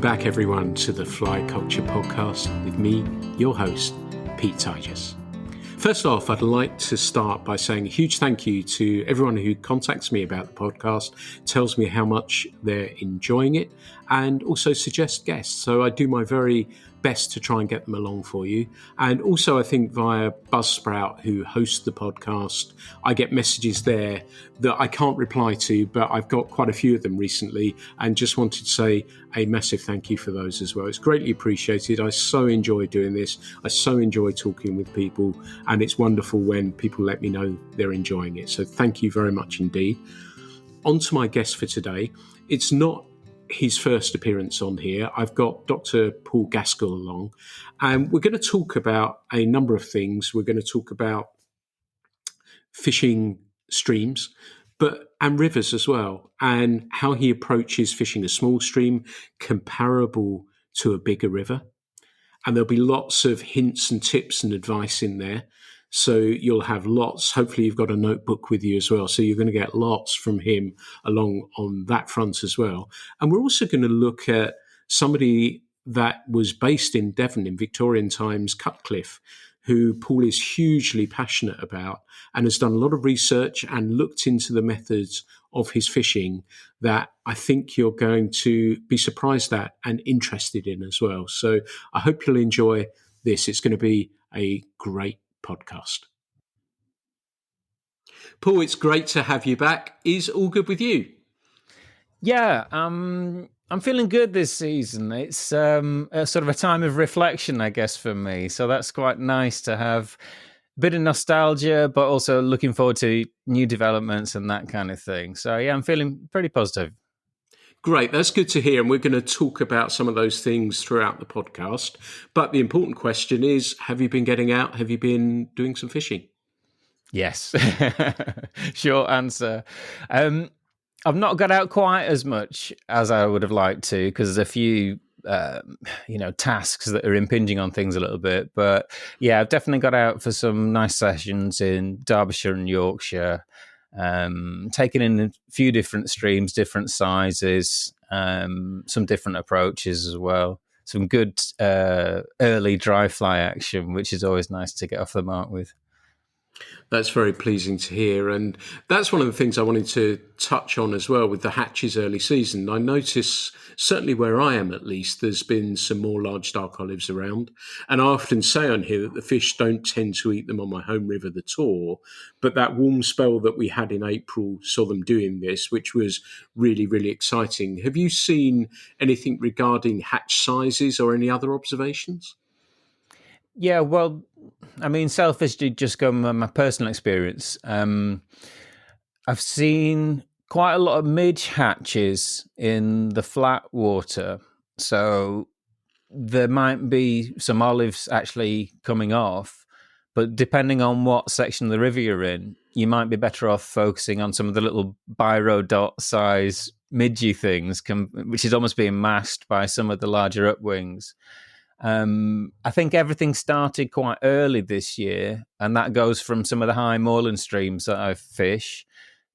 back, everyone, to the Fly Culture Podcast with me, your host, Pete Tigers. First off, I'd like to start by saying a huge thank you to everyone who contacts me about the podcast, tells me how much they're enjoying it, and also suggests guests. So I do my very best to try and get them along for you. And also, I think via Buzzsprout, who hosts the podcast, I get messages there that I can't reply to, but I've got quite a few of them recently, and just wanted to say a massive thank you for those as well. It's greatly appreciated. I so enjoy doing this. I so enjoy talking with people, and it's wonderful when people let me know they're enjoying it. So thank you very much indeed. On to my guest for today. It's not his first appearance on here. I've got Dr. Paul Gaskell along, and we're going to talk about a number of things. We're going to talk about fishing streams, and rivers as well, and how he approaches fishing a small stream comparable to a bigger river. And there'll be lots of hints and tips and advice in there. So you'll have lots. Hopefully you've got a notebook with you as well. So you're going to get lots from him along on that front as well. And we're also going to look at somebody that was based in Devon in Victorian times, Cutcliffe, who Paul is hugely passionate about and has done a lot of research and looked into the methods of his fishing that I think you're going to be surprised at and interested in as well. So I hope you'll enjoy this. It's going to be a great podcast. Paul, it's great to have you back. Is all good with you? Yeah, I'm feeling good this season. It's a sort of a time of reflection, I guess, for me. So that's quite nice to have a bit of nostalgia, but also looking forward to new developments and that kind of thing. So yeah, I'm feeling pretty positive. Great, that's good to hear. And we're going to talk about some of those things throughout the podcast. But the important question is, have you been getting out? Have you been doing some fishing? Yes. Short answer. I've not got out quite as much as I would have liked to, because there's a few tasks that are impinging on things a little bit. But yeah, I've definitely got out for some nice sessions in Derbyshire and Yorkshire. Taking in a few different streams, different sizes, some different approaches as well. Some good early dry fly action, which is always nice to get off the mark with. That's very pleasing to hear. And that's one of the things I wanted to touch on as well with the hatches early season. I notice, certainly where I am at least, there's been some more large dark olives around. And I often say on here that the fish don't tend to eat them on my home river, the Tor. But that warm spell that we had in April saw them doing this, which was really, really exciting. Have you seen anything regarding hatch sizes or any other observations? Yeah, well, I mean, selfishly, just going on my personal experience, I've seen quite a lot of midge hatches in the flat water. So there might be some olives actually coming off, but depending on what section of the river you're in, you might be better off focusing on some of the little biro dot size midgey things, which is almost being masked by some of the larger upwings. I think everything started quite early this year, and that goes from some of the high moorland streams that I fish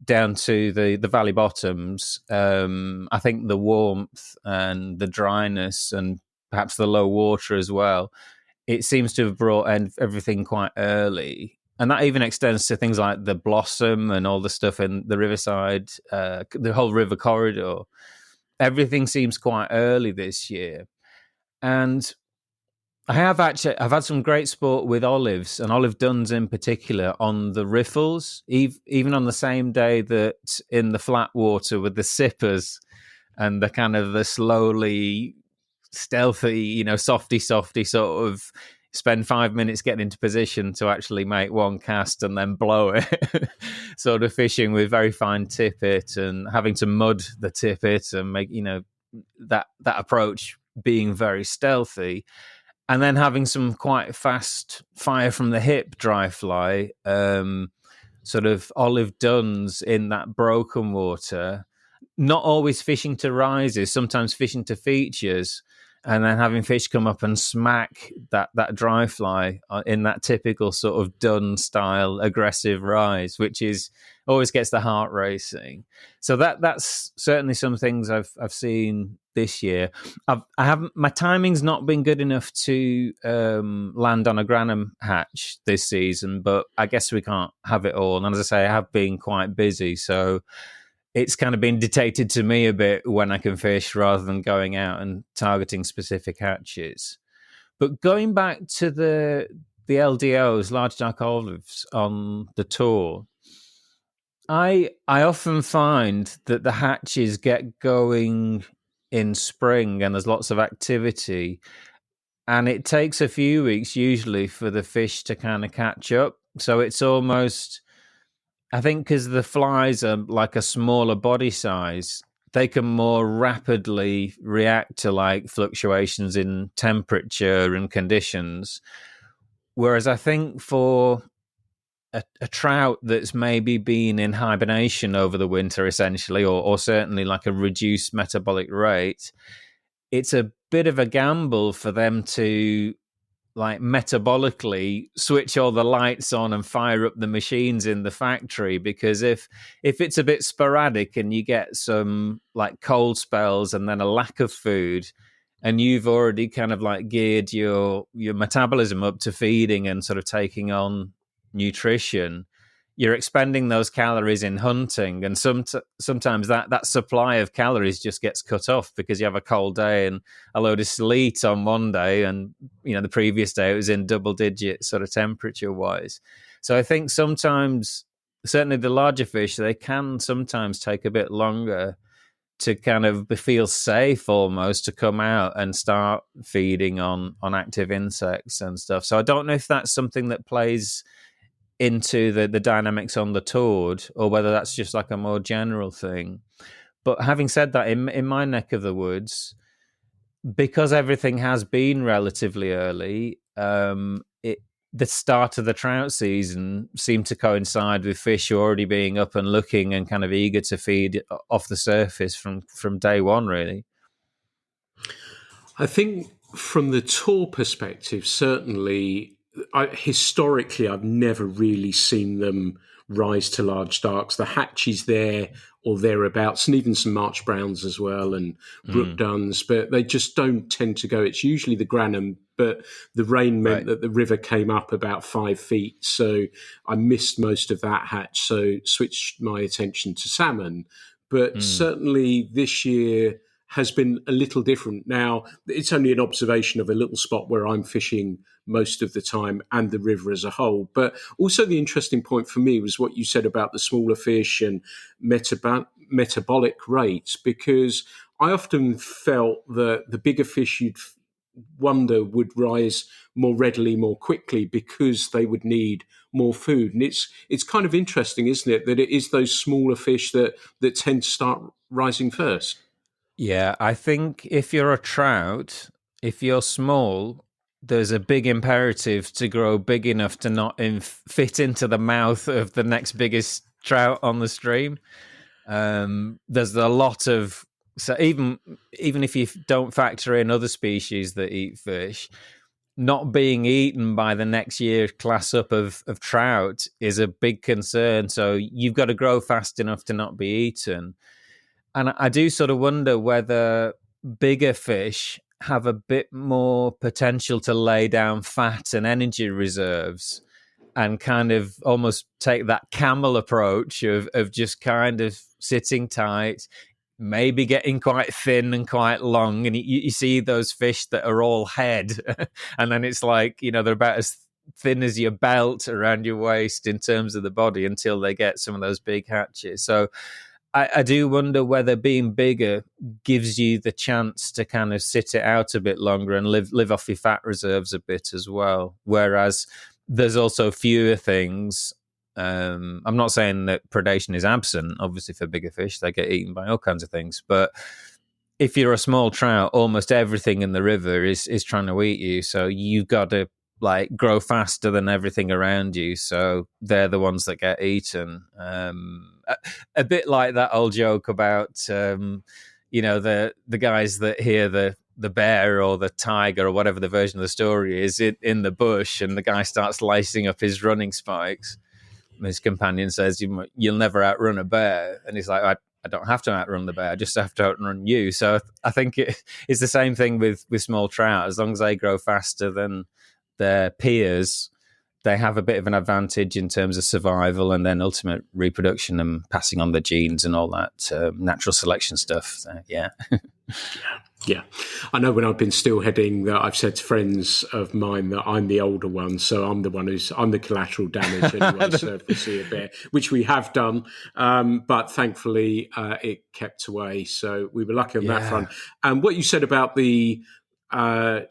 down to the valley bottoms. I think the warmth and the dryness and perhaps the low water as well, it seems to have brought everything quite early. And that even extends to things like the blossom and all the stuff in the riverside, the whole river corridor. Everything seems quite early this year. And I've had some great sport with olives and olive duns in particular on the riffles, even on the same day that in the flat water with the sippers and the kind of the slowly stealthy, softy sort of spend 5 minutes getting into position to actually make one cast and then blow it, sort of fishing with very fine tippet and having to mud the tippet and make, that approach being very stealthy. And then having some quite fast fire from the hip dry fly, sort of olive duns in that broken water, not always fishing to rises, sometimes fishing to features, and then having fish come up and smack that dry fly in that typical sort of dun style aggressive rise, which is always gets the heart racing. So that's certainly some things I've seen this year. I haven't. My timing's not been good enough to land on a Granham hatch this season, but I guess we can't have it all. And as I say, I have been quite busy, so it's kind of been dictated to me a bit when I can fish rather than going out and targeting specific hatches. But going back to the LDOs, large dark olives, on the tour, I often find that the hatches get going in spring and there's lots of activity, and it takes a few weeks usually for the fish to kind of catch up. So it's almost, I think, because the flies are like a smaller body size, they can more rapidly react to like fluctuations in temperature and conditions. Whereas I think for a trout that's maybe been in hibernation over the winter, essentially, or certainly like a reduced metabolic rate, it's a bit of a gamble for them to like metabolically switch all the lights on and fire up the machines in the factory, because if it's a bit sporadic and you get some like cold spells and then a lack of food, and you've already kind of like geared your metabolism up to feeding and sort of taking on nutrition, you're expending those calories in hunting, and sometimes that supply of calories just gets cut off because you have a cold day and a load of sleet on one day, and the previous day it was in double digit sort of temperature wise. So I think sometimes, certainly the larger fish, they can sometimes take a bit longer to kind of feel safe almost to come out and start feeding on active insects and stuff. So I don't know if that's something that plays into the dynamics on the Tord, or whether that's just like a more general thing. But having said that, in my neck of the woods, because everything has been relatively early, the start of the trout season seemed to coincide with fish already being up and looking and kind of eager to feed off the surface from day one, really. I think from the tour perspective, certainly, historically, I've never really seen them rise to large darks. The hatch is there or thereabouts, and even some March Browns as well, and Brook Duns, but they just don't tend to go. It's usually the Granham, but the rain meant that the river came up about 5 feet, so I missed most of that hatch, so switched my attention to salmon. But certainly this year has been a little different. Now, it's only an observation of a little spot where I'm fishing most of the time and the river as a whole. But also the interesting point for me was what you said about the smaller fish and metabolic rates, because I often felt that the bigger fish you'd wonder would rise more readily, more quickly, because they would need more food. And it's kind of interesting, isn't it, that it is those smaller fish that tend to start rising first. Yeah, I think if you're a trout, if you're small, there's a big imperative to grow big enough to not fit into the mouth of the next biggest trout on the stream. There's a lot of, so even if you don't factor in other species that eat fish, not being eaten by the next year class up of trout is a big concern. So you've got to grow fast enough to not be eaten. And I do sort of wonder whether bigger fish have a bit more potential to lay down fat and energy reserves and kind of almost take that camel approach of just kind of sitting tight, maybe getting quite thin and quite long. And you see those fish that are all head. And then it's like, they're about as thin as your belt around your waist in terms of the body until they get some of those big hatches. So I do wonder whether being bigger gives you the chance to kind of sit it out a bit longer and live off your fat reserves a bit as well. Whereas there's also fewer things. I'm not saying that predation is absent. Obviously, for bigger fish, they get eaten by all kinds of things. But if you're a small trout, almost everything in the river is trying to eat you. So you've got to like grow faster than everything around you, so they're the ones that get eaten. A bit like that old joke about the guys that hear the bear or the tiger or whatever the version of the story is in the bush, and the guy starts lacing up his running spikes. And his companion says, "You'll never outrun a bear," and he's like, I don't have to outrun the bear; I just have to outrun you. So I think it's the same thing with small trout. As long as they grow faster than their peers, they have a bit of an advantage in terms of survival and then ultimate reproduction and passing on the genes and all that natural selection stuff. So, yeah. Yeah. I know when I've been steelheading that I've said to friends of mine that I'm the older one, so I'm the collateral damage anyway, so if we see a bear, which we have done, but thankfully it kept away, so we were lucky on that front. And what you said about the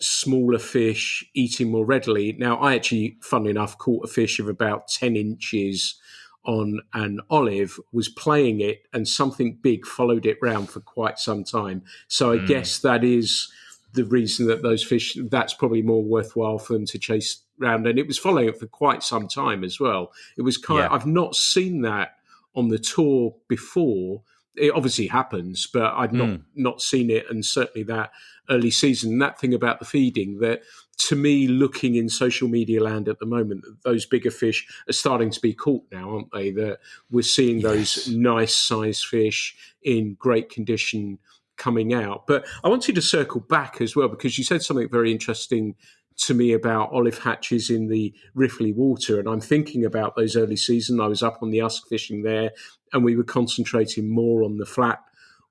smaller fish eating more readily, now I actually, funnily enough, caught a fish of about 10 inches on an olive, was playing it, and something big followed it round for quite some time. So I guess that is the reason that those fish, that's probably more worthwhile for them to chase round. And it was following it for quite some time as well. It was I've not seen that on the tour before. It obviously happens, but I've not seen it, and certainly that early season. And that thing about the feeding, that to me, looking in social media land at the moment, those bigger fish are starting to be caught now, aren't they? That we're seeing those nice sized fish in great condition coming out. But I want you to circle back as well, because you said something very interesting to me about olive hatches in the Riffley water. And I'm thinking about those early season. I was up on the Usk fishing there, and we were concentrating more on the flat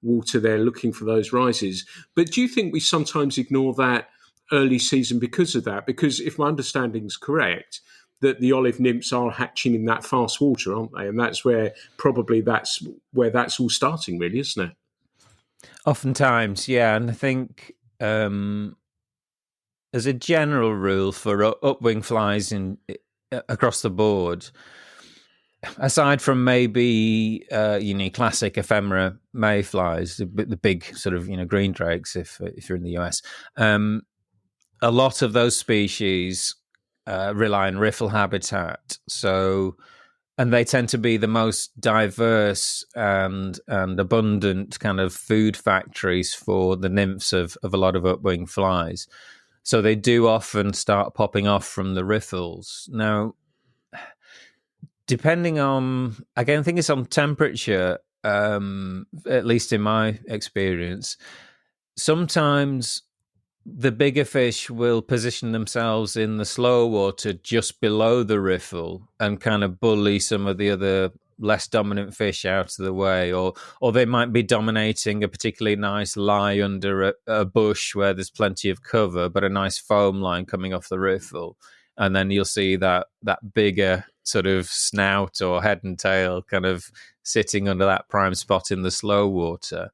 water there, looking for those rises. But do you think we sometimes ignore that early season because of that? Because if my understanding is correct, that the olive nymphs are hatching in that fast water, aren't they? And that's where that's all starting, really, isn't it? Oftentimes, yeah. And I think as a general rule for upwing flies across the board, aside from maybe classic ephemera mayflies, the big sort of green drakes, if you're in the US, a lot of those species rely on riffle habitat. So, and they tend to be the most diverse and abundant kind of food factories for the nymphs of a lot of upwing flies. So they do often start popping off from the riffles. Now, depending on, again, I think it's on temperature, at least in my experience, sometimes the bigger fish will position themselves in the slow water just below the riffle and kind of bully some of the other less dominant fish out of the way, or they might be dominating a particularly nice lie under a bush where there's plenty of cover, but a nice foam line coming off the riffle. And then you'll see that bigger sort of snout or head and tail kind of sitting under that prime spot in the slow water.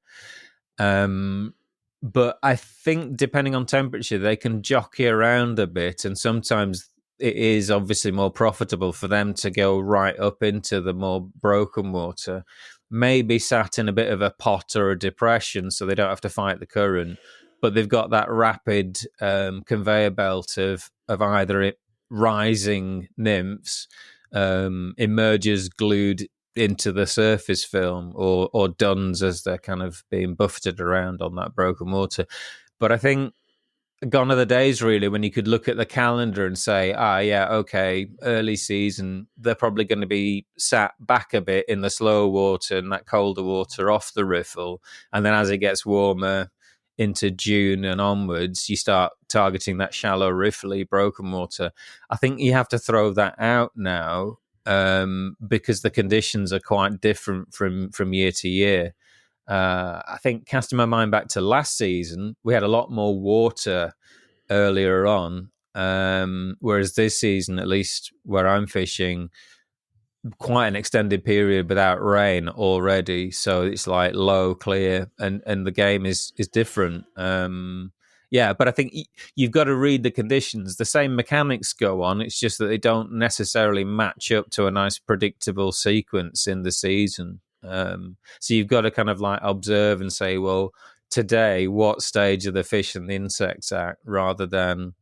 But I think depending on temperature, they can jockey around a bit, and sometimes it is obviously more profitable for them to go right up into the more broken water, maybe sat in a bit of a pot or a depression so they don't have to fight the current, but they've got that rapid conveyor belt of either rising nymphs, emergers glued into the surface film, or duns as they're kind of being buffeted around on that broken water. But I think gone are the days, really, when you could look at the calendar and say, early season, they're probably going to be sat back a bit in the slow water and that colder water off the riffle. And then as it gets warmer into June and onwards, you start targeting that shallow, riffly, broken water. I think you have to throw that out now, because the conditions are quite different from year to year. I think, casting my mind back to last season, we had a lot more water earlier on, whereas this season, at least where I'm fishing, quite an extended period without rain already. So it's like low, clear, and the game is different. But I think you've got to read the conditions. The same mechanics go on. It's just that they don't necessarily match up to a nice predictable sequence in the season. So you've got to kind of like observe and say, well, today, what stage are the fish and the insects at, rather than,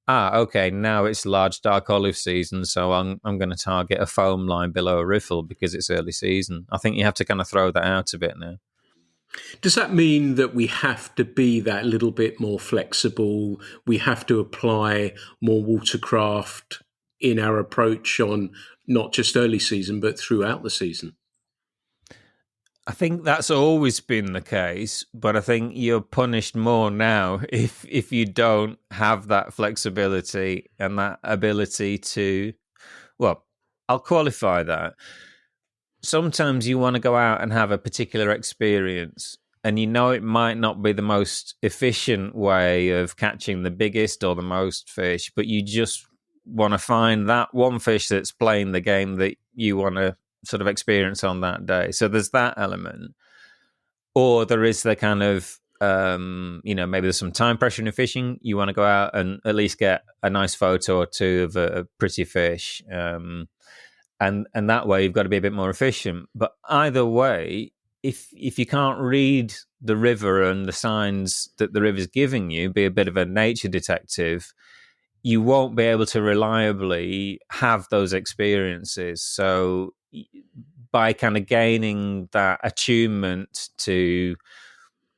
now it's large dark olive season, so I'm going to target a foam line below a riffle because it's early season. I think you have to kind of throw that out a bit now. Does that mean that we have to be that little bit more flexible? We have to apply more watercraft in our approach on not just early season, but throughout the season? I think that's always been the case, but I think you're punished more now if you don't have that flexibility and that ability to, well, I'll qualify that. Sometimes you want to go out and have a particular experience, and you know it might not be the most efficient way of catching the biggest or the most fish, but you just want to find that one fish that's playing the game that you want to sort of experience on that day. So there's that element. Or there is the kind of, maybe there's some time pressure in fishing. You want to go out and at least get a nice photo or two of a pretty fish. And that way you've got to be a bit more efficient. But either way, if you can't read the river and the signs that the river's giving you, be a bit of a nature detective, you won't be able to reliably have those experiences. So by kind of gaining that attunement to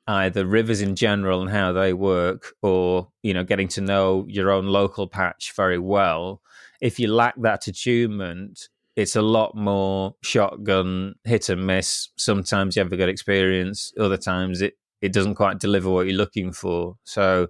either rivers in general and how they work, or getting to know your own local patch very well, if you lack that attunement, it's a lot more shotgun, hit and miss. Sometimes you have a good experience, other times it doesn't quite deliver what you're looking for. So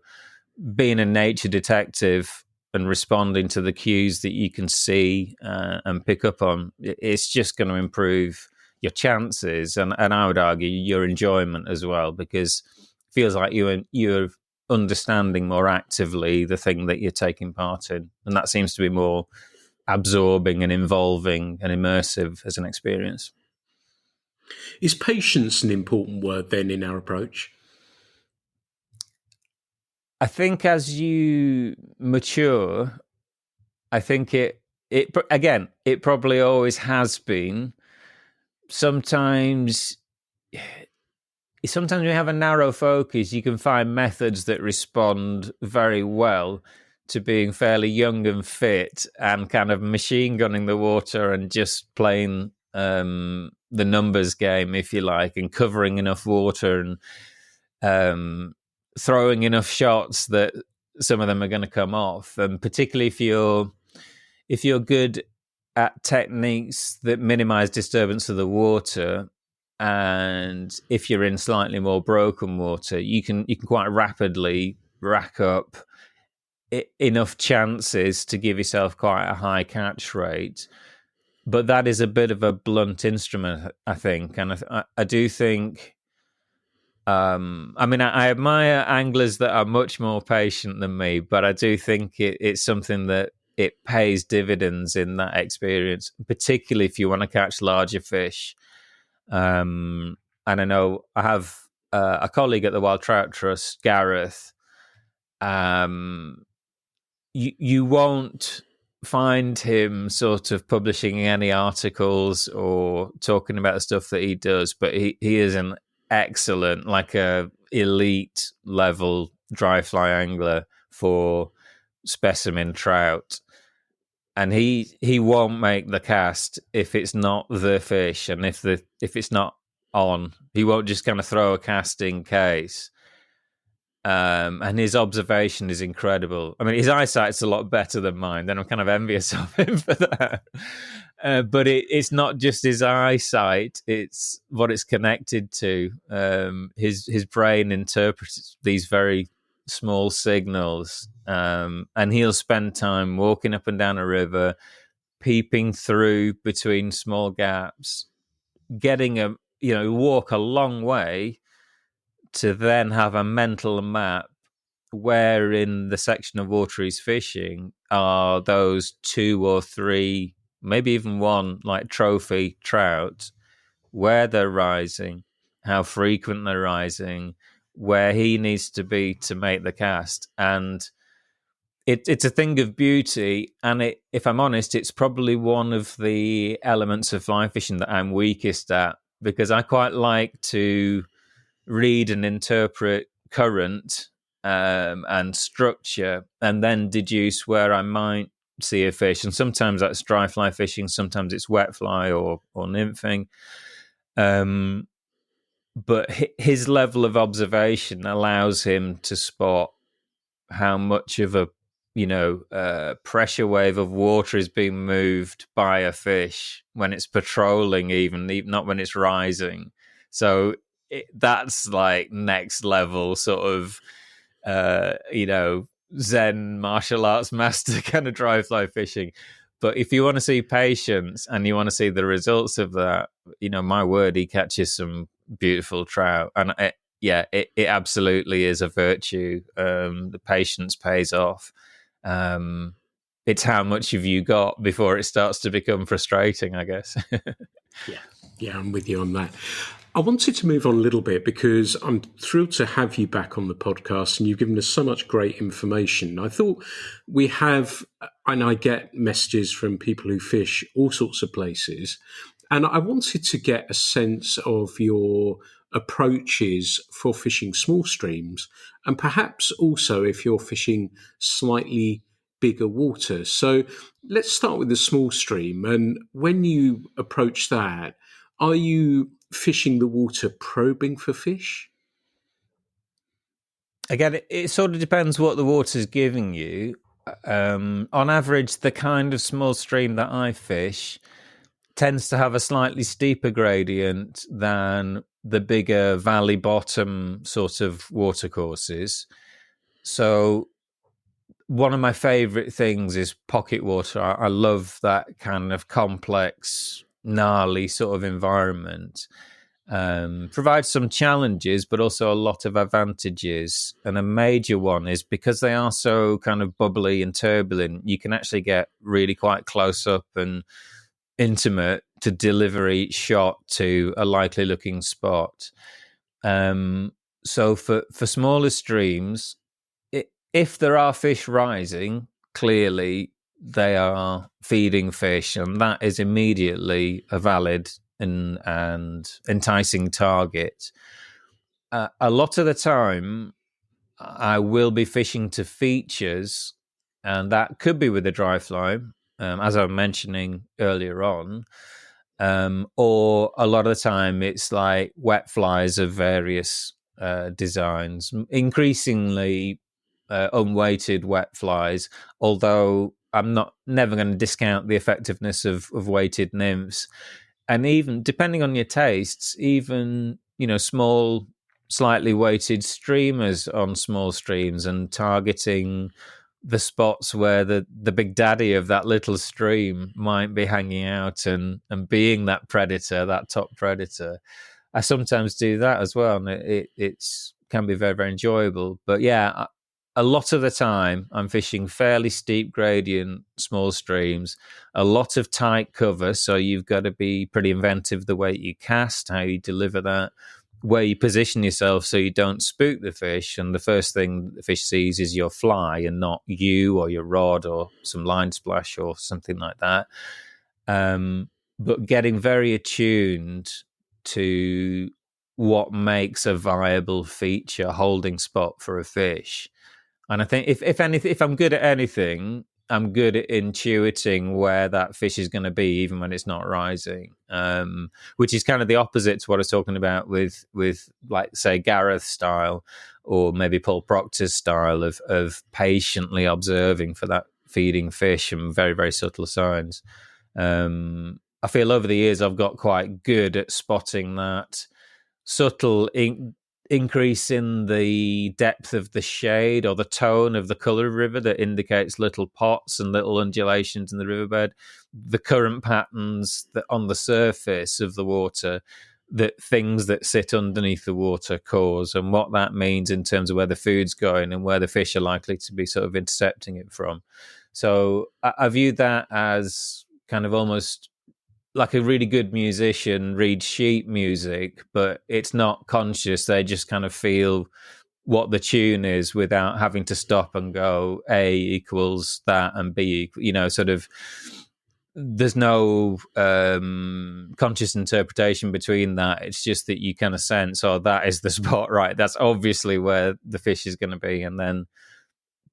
being a nature detective and responding to the cues that you can see and pick up on, it's just going to improve your chances, and I would argue your enjoyment as well, because it feels like you're understanding more actively the thing that you're taking part in, and that seems to be more absorbing and involving and immersive as an experience. Is patience an important word then in our approach? I think as you mature, I think it probably always has been. Sometimes we have a narrow focus. You can find methods that respond very well to being fairly young and fit and kind of machine gunning the water and just playing the numbers game, if you like, and covering enough water and throwing enough shots that some of them are going to come off. And particularly if you're good at techniques that minimize disturbance of the water, and if you're in slightly more broken water, you can quite rapidly rack up enough chances to give yourself quite a high catch rate. But that is a bit of a blunt instrument, I think, and I do think. I admire anglers that are much more patient than me, but I do think it's something that it pays dividends in that experience, particularly if you want to catch larger fish. And I know I have a colleague at the Wild Trout Trust, Gareth. You won't find him sort of publishing any articles or talking about the stuff that he does, but he is an excellent, like a elite level dry fly angler for specimen trout. And he won't make the cast if it's not the fish, and if it's not on, he won't just kind of throw a cast in case. And his observation is incredible. I mean, his eyesight's a lot better than mine, and I'm kind of envious of him for that. But it's not just his eyesight; it's what it's connected to. His brain interprets these very small signals, and he'll spend time walking up and down a river, peeping through between small gaps, getting walk a long way to then have a mental map where in the section of water he's fishing are those 2 or 3, maybe even one, like trophy trout, where they're rising, how frequent they're rising, where he needs to be to make the cast. And it's a thing of beauty. And if I'm honest, it's probably one of the elements of fly fishing that I'm weakest at, because I quite like to read and interpret current and structure, and then deduce where I might see a fish. And sometimes that's dry fly fishing, sometimes it's wet fly or nymphing. But his level of observation allows him to spot how much of a pressure wave of water is being moved by a fish when it's patrolling, even not when it's rising. So that's like next level sort of, Zen martial arts master kind of dry fly fishing. But if you want to see patience and you want to see the results of that, my word, he catches some beautiful trout. And it absolutely is a virtue. The patience pays off. It's how much have you got before it starts to become frustrating, I guess. Yeah, I'm with you on that. I wanted to move on a little bit because I'm thrilled to have you back on the podcast and you've given us so much great information. I thought we have, and I get messages from people who fish all sorts of places, and I wanted to get a sense of your approaches for fishing small streams and perhaps also if you're fishing slightly bigger water. So let's start with the small stream. And when you approach that, are you fishing the water probing for fish? Again, it sort of depends what the water's giving you. On average, the kind of small stream that I fish tends to have a slightly steeper gradient than the bigger valley bottom sort of watercourses. So one of my favorite things is pocket water. I love that kind of complex, gnarly sort of environment. Provides some challenges, but also a lot of advantages. And a major one is because they are so kind of bubbly and turbulent, you can actually get really quite close up and intimate to deliver each shot to a likely looking spot. So for smaller streams, if there are fish rising, clearly they are feeding fish, and that is immediately a valid and enticing target. A lot of the time, I will be fishing to features, and that could be with a dry fly, as I was mentioning earlier on. Or a lot of the time, it's like wet flies of various designs, increasingly unweighted wet flies, although I'm never going to discount the effectiveness of weighted nymphs. And even depending on your tastes, even small, slightly weighted streamers on small streams and targeting the spots where the big daddy of that little stream might be hanging out and being that predator, that top predator. I sometimes do that as well, and it's can be very, very enjoyable. But yeah, a lot of the time I'm fishing fairly steep gradient, small streams, a lot of tight cover. So you've got to be pretty inventive the way you cast, how you deliver that, where you position yourself so you don't spook the fish. And the first thing the fish sees is your fly and not you or your rod or some line splash or something like that. But getting very attuned to what makes a viable feature holding spot for a fish. And I think if I'm good at anything, I'm good at intuiting where that fish is going to be, even when it's not rising. Which is kind of the opposite to what I was talking about with like say Gareth style, or maybe Paul Proctor's style of patiently observing for that feeding fish and very, very subtle signs. I feel over the years I've got quite good at spotting that subtle increase in the depth of the shade or the tone of the colour of river that indicates little pots and little undulations in the riverbed, the current patterns that on the surface of the water, that things that sit underneath the water cause, and what that means in terms of where the food's going and where the fish are likely to be sort of intercepting it from. So I view that as kind of almost like a really good musician reads sheet music, but it's not conscious. They just kind of feel what the tune is without having to stop and go A equals that and B, sort of there's no conscious interpretation between that. It's just that you kind of sense, oh, that is the spot, right? That's obviously where the fish is going to be. And then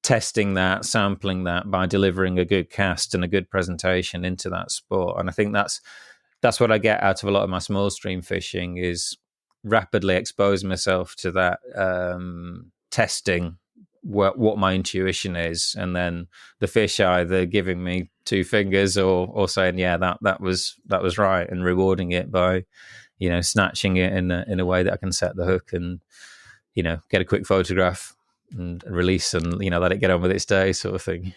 testing that, sampling that by delivering a good cast and a good presentation into that spot. And I think that's what I get out of a lot of my small stream fishing, is rapidly exposing myself to that, testing what my intuition is, and then the fish either giving me two fingers or saying, yeah, that was right, and rewarding it by snatching it in a way that I can set the hook and, get a quick photograph and release and, let it get on with its day sort of thing.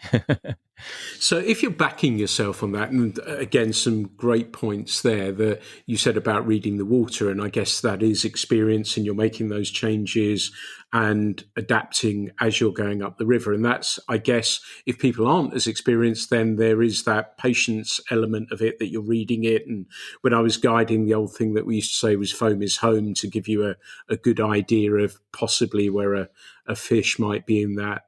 So if you're backing yourself on that, and again, some great points there that you said about reading the water, and I guess that is experience and you're making those changes and adapting as you're going up the river. And that's, I guess, if people aren't as experienced, then there is that patience element of it that you're reading it. And when I was guiding, the old thing that we used to say was foam is home, to give you a good idea of possibly where a fish might be in that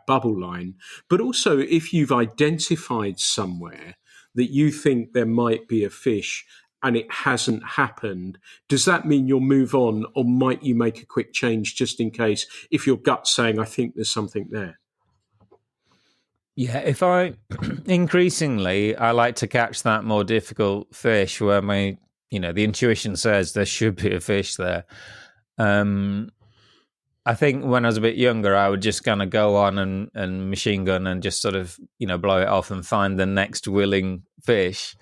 bubble line. But also, if you've identified somewhere that you think there might be a fish and it hasn't happened, does that mean you'll move on, or might you make a quick change just in case, if your gut's saying, I think there's something there? Yeah, if I increasingly I like to catch that more difficult fish where the intuition says there should be a fish there. I think when I was a bit younger, I would just kind of go on and machine gun and just sort of, blow it off and find the next willing fish.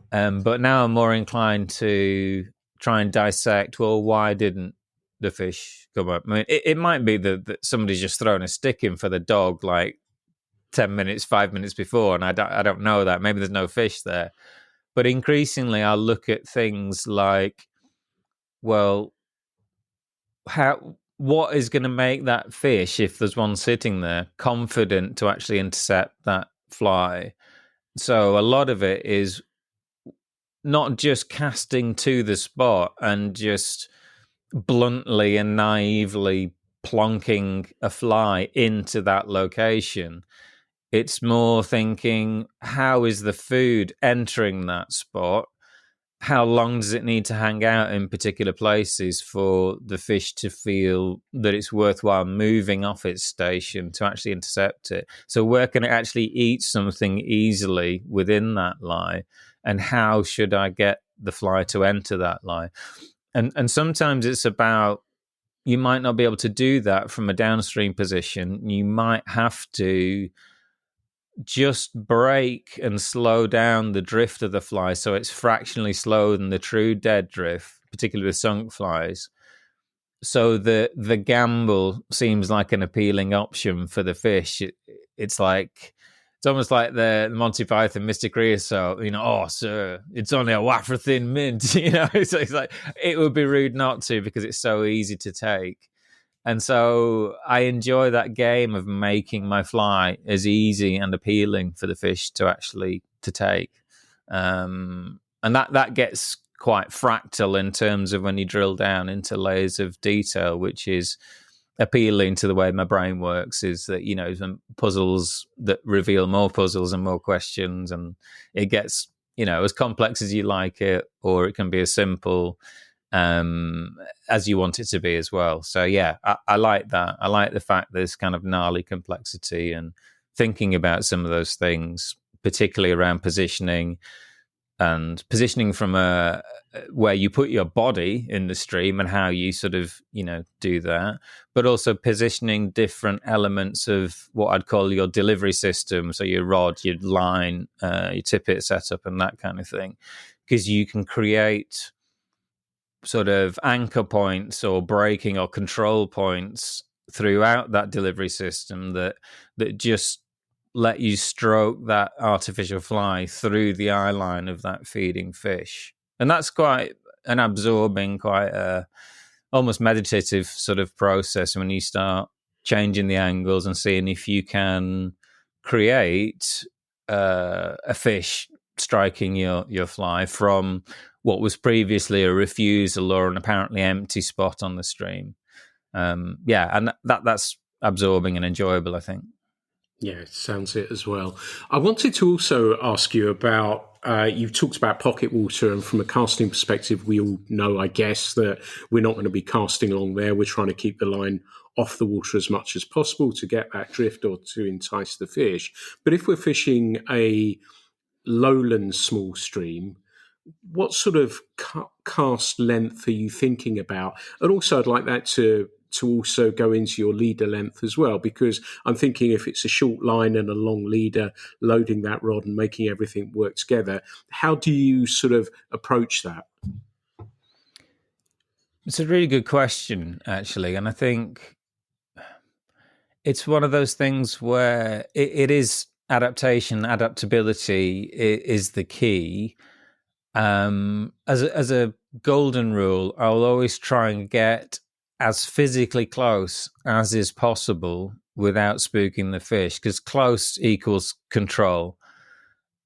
But now I'm more inclined to try and dissect, well, why didn't the fish come up? I mean, it might be that somebody's just thrown a stick in for the dog like 5 minutes before, and I don't know that. Maybe there's no fish there. But increasingly, I'll look at things like, well, what is going to make that fish, if there's one sitting there, confident to actually intercept that fly? So a lot of it is not just casting to the spot and just bluntly and naively plonking a fly into that location. It's more thinking, how is the food entering that spot? How long does it need to hang out in particular places for the fish to feel that it's worthwhile moving off its station to actually intercept it? So where can it actually eat something easily within that lie? And how should I get the fly to enter that lie? And sometimes it's about, you might not be able to do that from a downstream position. You might have to just break and slow down the drift of the fly so it's fractionally slower than the true dead drift, particularly with sunk flies. So the gamble seems like an appealing option for the fish. It's almost like the Monty Python Mr. Creosote, oh, sir, it's only a wafer thin mint. It's like, it would be rude not to, because it's so easy to take. And so I enjoy that game of making my fly as easy and appealing for the fish to actually to take. And that gets quite fractal in terms of when you drill down into layers of detail, which is appealing to the way my brain works, is that, some puzzles that reveal more puzzles and more questions, and it gets, as complex as you like it, or it can be as simple as you want it to be as well. So yeah, I like that. I like the fact there's kind of gnarly complexity and thinking about some of those things, particularly around positioning from where you put your body in the stream and how you sort of, do that, but also positioning different elements of what I'd call your delivery system. So your rod, your line, your tippet setup and that kind of thing, because you can create sort of anchor points or braking or control points throughout that delivery system that just let you stroke that artificial fly through the eye line of that feeding fish. And that's quite an absorbing, quite a almost meditative sort of process when you start changing the angles and seeing if you can create a fish striking your fly from what was previously a refusal or an apparently empty spot on the stream. And that's absorbing and enjoyable, I think. Yeah, it sounds it as well. I wanted to also ask you about, you've talked about pocket water, and from a casting perspective, we all know, I guess, that we're not going to be casting along there. We're trying to keep the line off the water as much as possible to get that drift or to entice the fish. But if we're fishing a lowland small stream, what sort of cast length are you thinking about? And also, I'd like that to also go into your leader length as well, because I'm thinking if it's a short line and a long leader, loading that rod and making everything work together, how do you sort of approach that? It's a really good question, actually. And I think it's one of those things where it is adaptability is the key. As a golden rule, I'll always try and get as physically close as is possible without spooking the fish, because close equals control.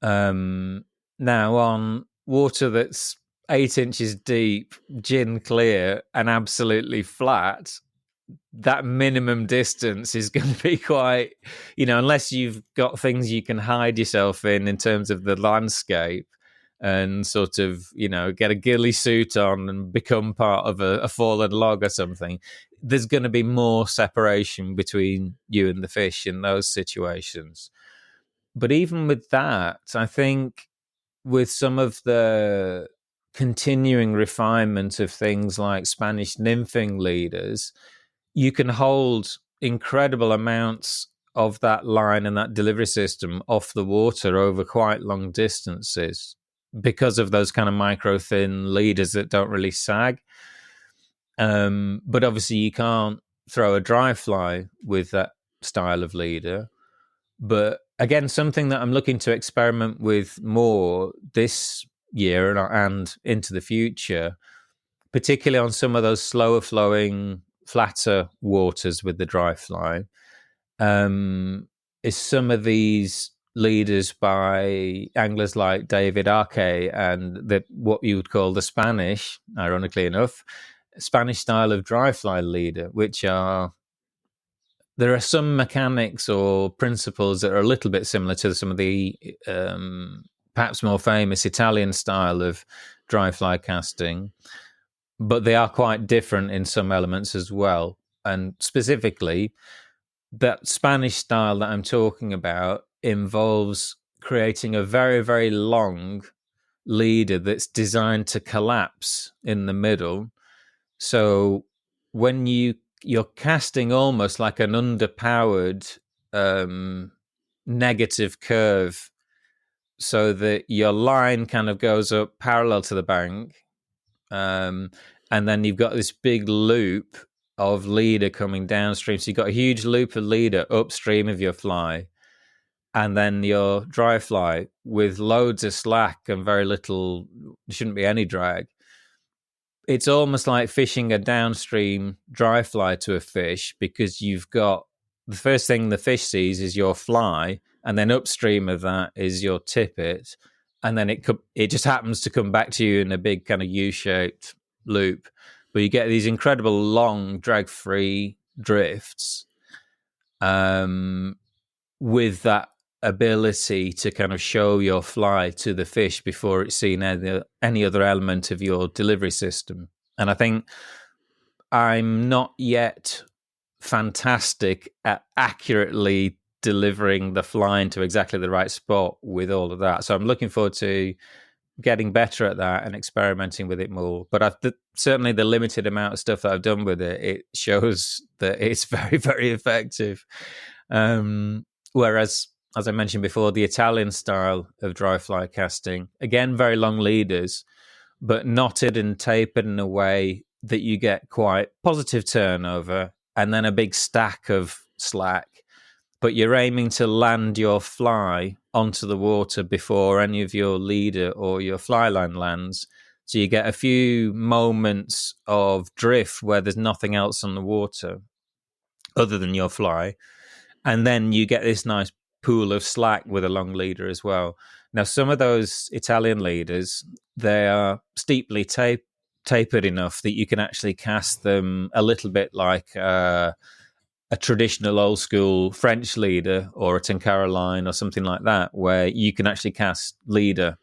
Now, on water that's 8 inches deep, gin clear, and absolutely flat, that minimum distance is going to be quite, unless you've got things you can hide yourself in terms of the landscape and sort of, get a ghillie suit on and become part of a fallen log or something, there's going to be more separation between you and the fish in those situations. But even with that, I think with some of the continuing refinement of things like Spanish nymphing leaders, you can hold incredible amounts of that line and that delivery system off the water over quite long distances because of those kind of micro thin leaders that don't really sag. But obviously you can't throw a dry fly with that style of leader. But again, something that I'm looking to experiment with more this year and into the future, particularly on some of those slower flowing, flatter waters with the dry fly, is some of these leaders by anglers like David Arque and what you would call the Spanish, ironically enough, Spanish style of dry fly leader, there are some mechanics or principles that are a little bit similar to some of the perhaps more famous Italian style of dry fly casting, but they are quite different in some elements as well. And specifically, that Spanish style that I'm talking about involves creating a very, very long leader that's designed to collapse in the middle. So when you're casting almost like an underpowered negative curve, so that your line kind of goes up parallel to the bank, and then you've got this big loop of leader coming downstream. So you've got a huge loop of leader upstream of your fly, and then your dry fly with loads of slack and very little, shouldn't be any drag. It's almost like fishing a downstream dry fly to a fish, because you've got the first thing the fish sees is your fly, and then upstream of that is your tippet, and then it just happens to come back to you in a big kind of U-shaped loop. But you get these incredible long drag-free drifts with that ability to kind of show your fly to the fish before it's seen any other element of your delivery system. And I think I'm not yet fantastic at accurately delivering the fly into exactly the right spot with all of that. So I'm looking forward to getting better at that and experimenting with it more. But certainly the limited amount of stuff that I've done with it shows that it's very, very effective. Whereas, as I mentioned before, the Italian style of dry fly casting, again, very long leaders, but knotted and tapered in a way that you get quite positive turnover and then a big stack of slack. But you're aiming to land your fly onto the water before any of your leader or your fly line lands. So you get a few moments of drift where there's nothing else on the water other than your fly. And then you get this nice pool of slack with a long leader as well. Now, some of those Italian leaders, they are steeply tapered enough that you can actually cast them a little bit like a traditional old school French leader or a Tenkara line or something like that, where you can actually cast leader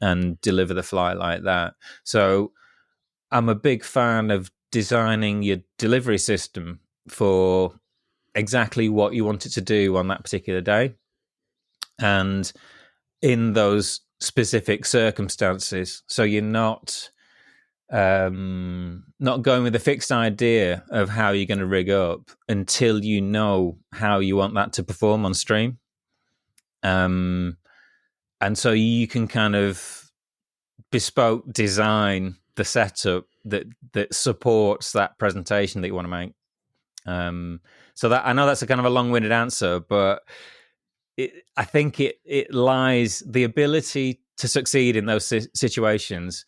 and deliver the fly like that. So I'm a big fan of designing your delivery system for exactly what you want it to do on that particular day and in those specific circumstances. So you're not going with a fixed idea of how you're going to rig up until you know how you want that to perform on stream. And so you can kind of bespoke design the setup that supports that presentation that you want to make. So that I know that's a kind of a long-winded answer, but I think it lies the ability to succeed in those situations.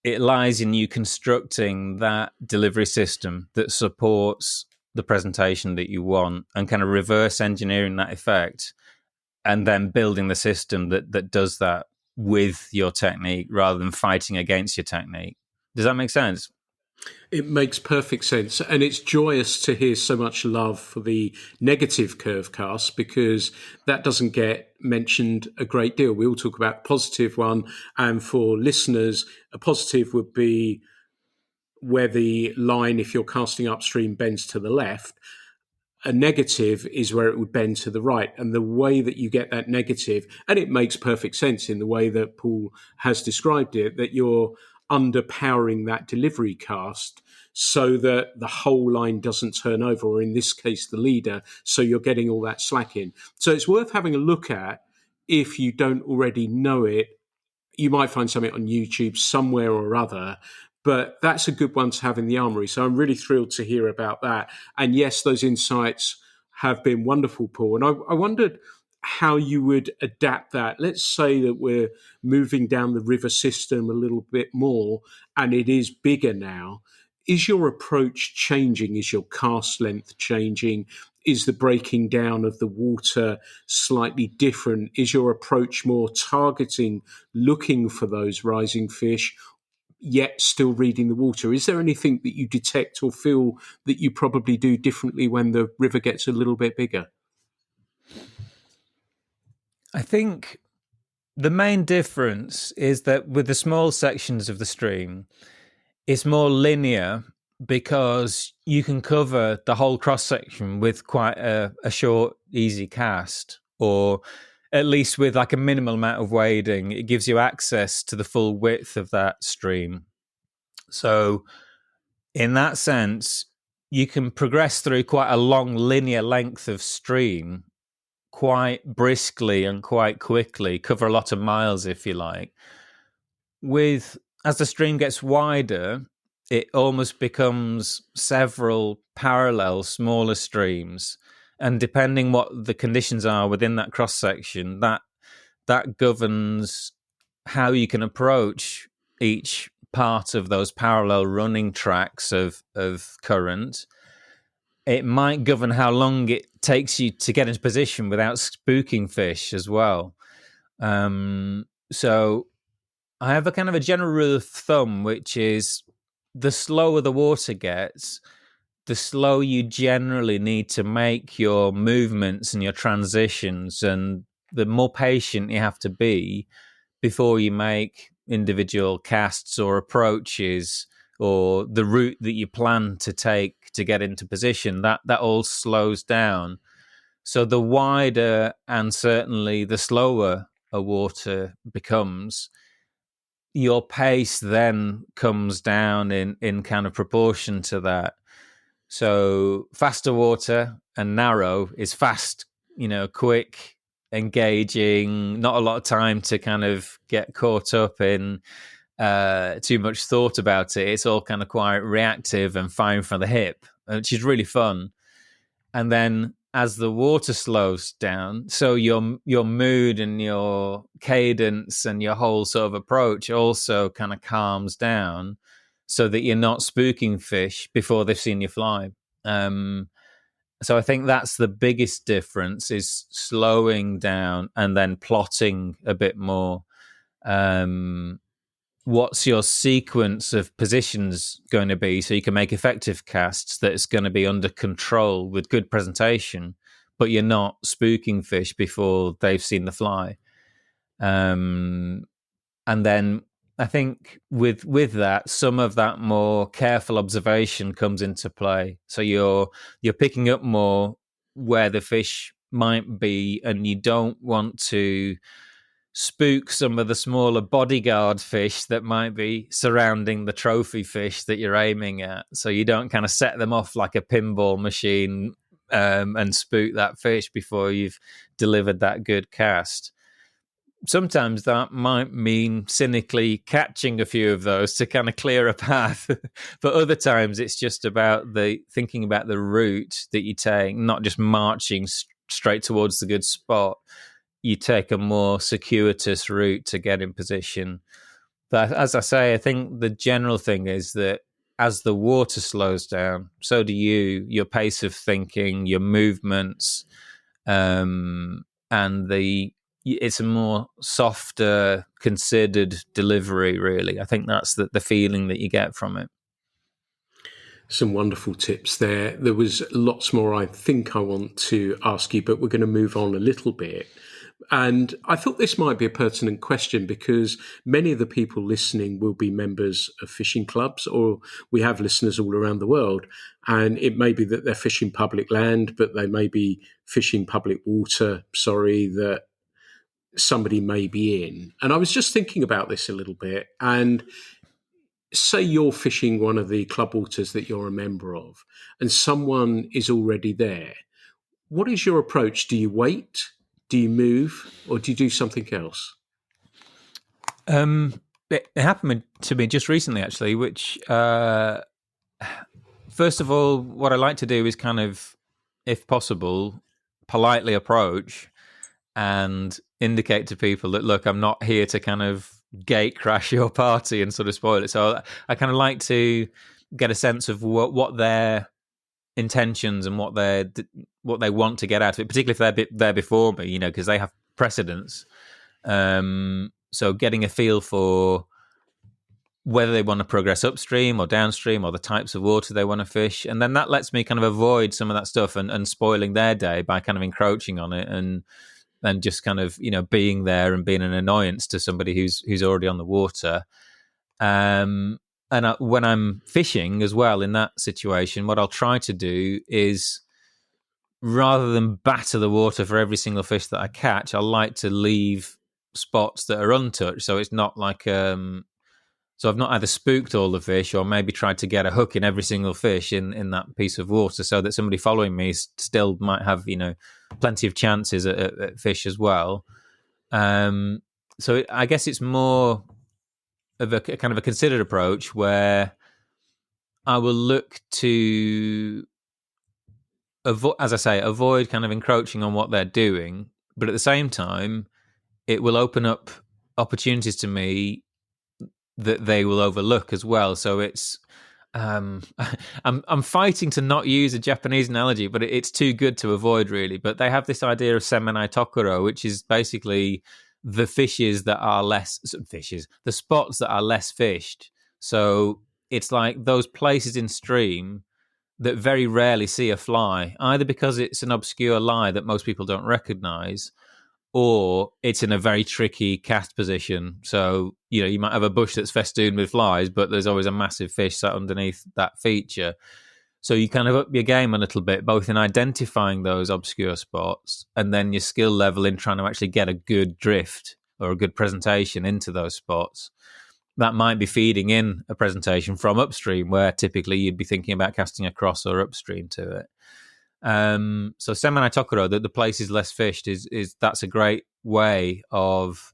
It lies in you constructing that delivery system that supports the presentation that you want and kind of reverse engineering that effect, and then building the system that does that with your technique rather than fighting against your technique. Does that make sense? It makes perfect sense. And it's joyous to hear so much love for the negative curve cast, because that doesn't get mentioned a great deal. We all talk about the positive one. And for listeners, a positive would be where the line, if you're casting upstream, bends to the left. A negative is where it would bend to the right. And the way that you get that negative, and it makes perfect sense in the way that Paul has described it, that you're underpowering that delivery cast so that the whole line doesn't turn over, or in this case, the leader, so you're getting all that slack in. So it's worth having a look at if you don't already know it. You might find something on YouTube somewhere or other, but that's a good one to have in the armory. So I'm really thrilled to hear about that. And yes, those insights have been wonderful, Paul. And I wondered how you would adapt that. Let's say that we're moving down the river system a little bit more and it is bigger now. Is your approach changing? Is your cast length changing? Is the breaking down of the water slightly different? Is your approach more targeting, looking for those rising fish, yet still reading the water? Is there anything that you detect or feel that you probably do differently when the river gets a little bit bigger? I think the main difference is that with the small sections of the stream, it's more linear because you can cover the whole cross section with quite a short, easy cast, or at least with like a minimal amount of wading. It gives you access to the full width of that stream. So in that sense, you can progress through quite a long linear length of stream quite briskly and quite quickly, cover a lot of miles if you like. As the stream gets wider, it almost becomes several parallel smaller streams, and depending what the conditions are within that cross section, that governs how you can approach each part of those parallel running tracks of current. It might govern how long it takes you to get into position without spooking fish as well. So I have a kind of a general rule of thumb, which is the slower the water gets, the slower you generally need to make your movements and your transitions, and the more patient you have to be before you make individual casts or approaches or the route that you plan to take to get into position. That all slows down. So the wider and certainly the slower a water becomes, your pace then comes down in kind of proportion to that. So faster water and narrow is fast, quick, engaging, not a lot of time to kind of get caught up in too much thought about it. It's all kind of quite reactive and firing from the hip, which is really fun. And then as the water slows down, so your mood and your cadence and your whole sort of approach also kind of calms down, so that you're not spooking fish before they've seen you fly. So I think that's the biggest difference, is slowing down and then plotting a bit more. What's your sequence of positions going to be, so you can make effective casts that it's going to be under control with good presentation, but you're not spooking fish before they've seen the fly. And then I think with that, some of that more careful observation comes into play. So you're picking up more where the fish might be, and you don't want to spook some of the smaller bodyguard fish that might be surrounding the trophy fish that you're aiming at. So you don't kind of set them off like a pinball machine and spook that fish before you've delivered that good cast. sometimes that might mean cynically catching a few of those to kind of clear a path. But other times it's just about thinking about the route that you take, not just marching straight towards the good spot. You take a more circuitous route to get in position. But as I say, I think the general thing is that as the water slows down, so do you, your pace of thinking, your movements, and it's a more softer, considered delivery, really. I think that's the feeling that you get from it. Some wonderful tips there. There was lots more I think I want to ask you, but we're going to move on a little bit. And I thought this might be a pertinent question because many of the people listening will be members of fishing clubs, or we have listeners all around the world. And it may be that they're fishing public land, but they may be fishing public water, that somebody may be in. And I was just thinking about this a little bit. And say you're fishing one of the club waters that you're a member of, and someone is already there. What is your approach? Do you wait? Do you move, or do you do something else? It happened to me just recently, actually, which, first of all, what I like to do is kind of, if possible, politely approach and indicate to people that, look, I'm not here to kind of gate crash your party and sort of spoil it. So I kind of like to get a sense of what their intentions and what they want to get out of it, particularly if they're there before me, because they have precedence. So getting a feel for whether they want to progress upstream or downstream, or the types of water they want to fish, and then that lets me kind of avoid some of that stuff and spoiling their day by kind of encroaching on it and just kind of being there and being an annoyance to somebody who's already on the water. And when I'm fishing as well in that situation, what I'll try to do is, rather than batter the water for every single fish that I catch, I like to leave spots that are untouched. So it's not like, so I've not either spooked all the fish or maybe tried to get a hook in every single fish in that piece of water, so that somebody following me still might have, plenty of chances at fish as well. So I guess it's more of a kind of a considered approach where I will look to, as I say, avoid kind of encroaching on what they're doing, but at the same time, it will open up opportunities to me that they will overlook as well. So it's, I'm fighting to not use a Japanese analogy, but it's too good to avoid, really. But they have this idea of semenai tokoro, which is basically the the spots that are less fished. So it's like those places in stream that very rarely see a fly, either because it's an obscure lie that most people don't recognize, or it's in a very tricky cast position. So, you might have a bush that's festooned with flies, but there's always a massive fish sat underneath that feature. So you kind of up your game a little bit, both in identifying those obscure spots and then your skill level in trying to actually get a good drift or a good presentation into those spots. That might be feeding in a presentation from upstream, where typically you'd be thinking about casting across or upstream to it. So semenai tokoro, that the place is less fished, is that's a great way of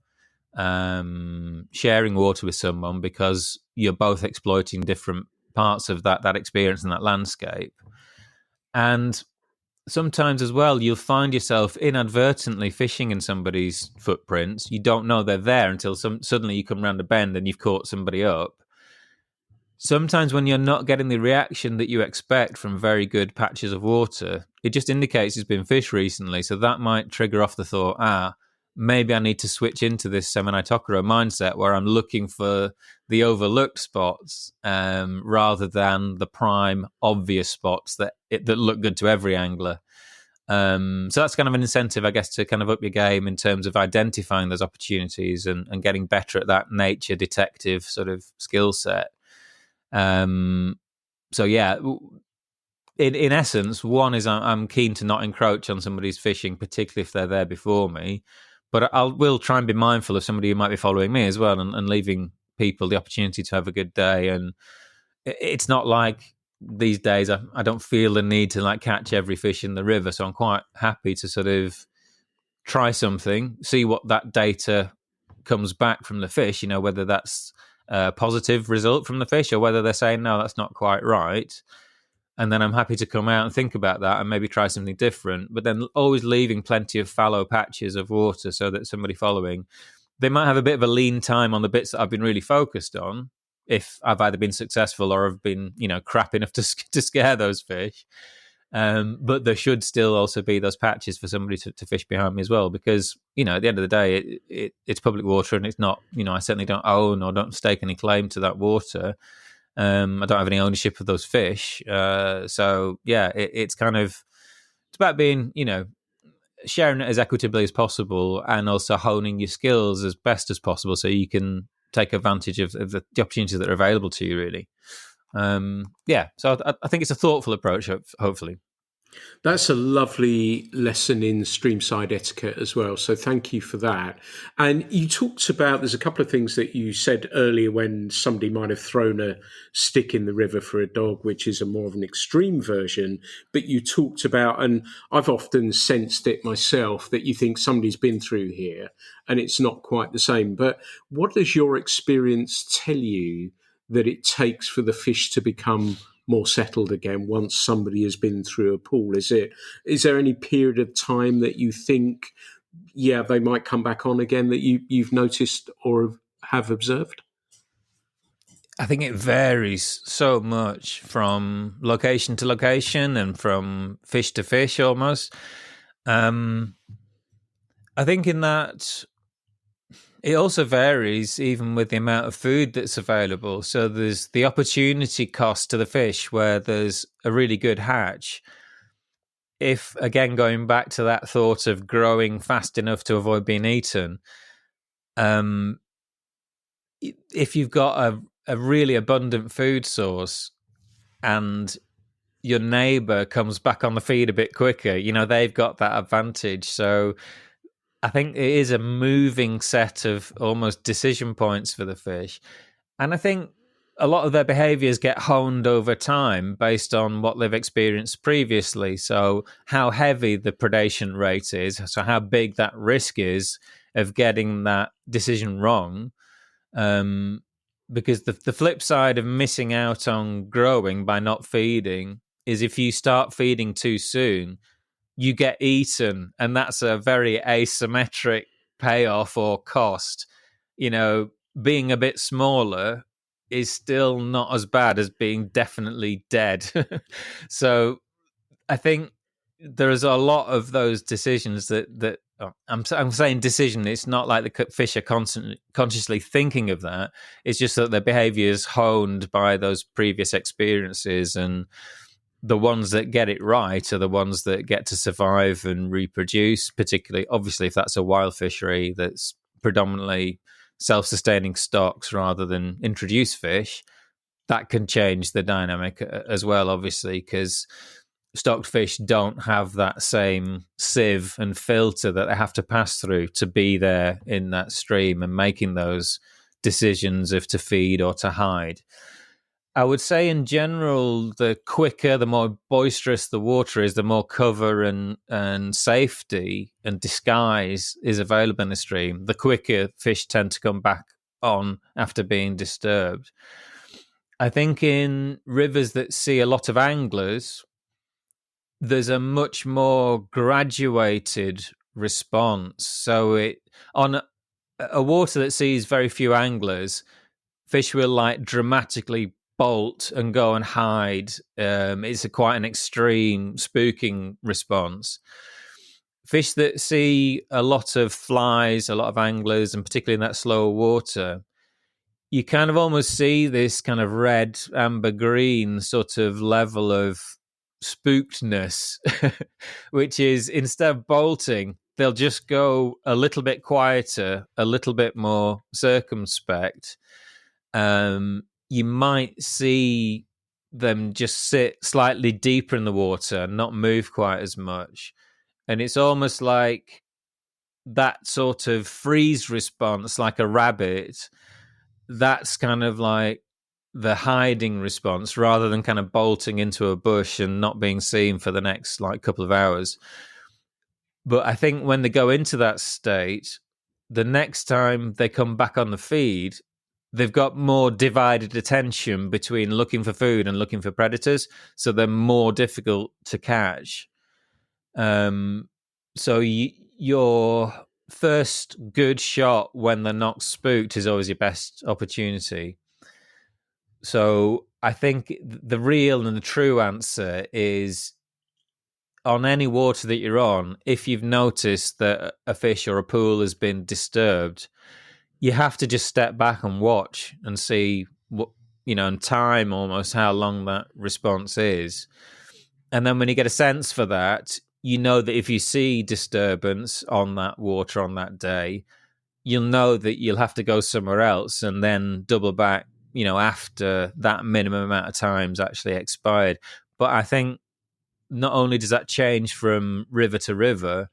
sharing water with someone, because you're both exploiting different parts of that experience and that landscape. And sometimes as well, you'll find yourself inadvertently fishing in somebody's footprints. You don't know they're there until suddenly you come round a bend and you've caught somebody up. Sometimes when you're not getting the reaction that you expect from very good patches of water, it just indicates it's been fished recently. So that might trigger off the thought, maybe I need to switch into this semenai tokoro mindset, where I'm looking for the overlooked spots rather than the prime obvious spots that look good to every angler. So that's kind of an incentive, I guess, to kind of up your game in terms of identifying those opportunities and getting better at that nature detective sort of skill set. So yeah, in essence, one is I'm keen to not encroach on somebody's fishing, particularly if they're there before me. But will try and be mindful of somebody who might be following me as well, and leaving people the opportunity to have a good day. And it's not like these days I don't feel the need to like catch every fish in the river. So I'm quite happy to sort of try something, see what that data comes back from the fish, whether that's a positive result from the fish or whether they're saying, no, that's not quite right. And then I'm happy to come out and think about that and maybe try something different, but then always leaving plenty of fallow patches of water so that somebody following, they might have a bit of a lean time on the bits that I've been really focused on if I've either been successful or have been, crap enough to scare those fish. But there should still also be those patches for somebody to fish behind me as well, because, at the end of the day, it's public water and it's not, I certainly don't own or don't stake any claim to that water. I don't have any ownership of those fish. So, yeah, it's about being, sharing it as equitably as possible and also honing your skills as best as possible so you can take advantage of the opportunities that are available to you, really. So I think it's a thoughtful approach, hopefully. That's a lovely lesson in streamside etiquette as well. So thank you for that. And you talked about, there's a couple of things that you said earlier when somebody might have thrown a stick in the river for a dog, which is a more of an extreme version. But you talked about, and I've often sensed it myself, that you think somebody's been through here and it's not quite the same. But what does your experience tell you that it takes for the fish to become more settled again once somebody has been through a pool? Is there any period of time that you think, they might come back on again, that you've noticed or have observed? I think it varies so much from location to location and from fish to fish almost. I think in that it also varies even with the amount of food that's available. So there's the opportunity cost to the fish where there's a really good hatch. If, again, going back to that thought of growing fast enough to avoid being eaten, if you've got a really abundant food source and your neighbour comes back on the feed a bit quicker, they've got that advantage. So I think it is a moving set of almost decision points for the fish. And I think a lot of their behaviours get honed over time based on what they've experienced previously. So how heavy the predation rate is, so how big that risk is of getting that decision wrong. Because the flip side of missing out on growing by not feeding is if you start feeding too soon, you get eaten, and that's a very asymmetric payoff or cost. Being a bit smaller is still not as bad as being definitely dead. So I think there's a lot of those decisions that I'm saying decision. It's not like the fish are consciously thinking of that. It's just that their behavior is honed by those previous experiences, and the ones that get it right are the ones that get to survive and reproduce, particularly, obviously, if that's a wild fishery that's predominantly self-sustaining stocks rather than introduced fish. That can change the dynamic as well, obviously, because stocked fish don't have that same sieve and filter that they have to pass through to be there in that stream and making those decisions of to feed or to hide. I would say in general, the quicker, the more boisterous the water is, the more cover and safety and disguise is available in the stream, the quicker fish tend to come back on after being disturbed. I think in rivers that see a lot of anglers, there's a much more graduated response. So on a water that sees very few anglers, fish will dramatically bolt and go and hide. It's quite an extreme spooking response. Fish that see a lot of flies, a lot of anglers, and particularly in that slower water, you kind of almost see this kind of red, amber, green sort of level of spookedness, which is instead of bolting, they'll just go a little bit quieter, a little bit more circumspect. You might see them just sit slightly deeper in the water and not move quite as much. And it's almost like that sort of freeze response, like a rabbit, that's kind of like the hiding response rather than kind of bolting into a bush and not being seen for the next couple of hours. But I think when they go into that state, the next time they come back on the feed, they've got more divided attention between looking for food and looking for predators, so they're more difficult to catch. So your first good shot when they're not spooked is always your best opportunity. So I think the real and the true answer is, on any water that you're on, if you've noticed that a fish or a pool has been disturbed, you have to just step back and watch and see what, and time almost how long that response is. And then when you get a sense for that, you know that if you see disturbance on that water on that day, you'll know that you'll have to go somewhere else and then double back, after that minimum amount of time's actually expired. But I think not only does that change from river to river,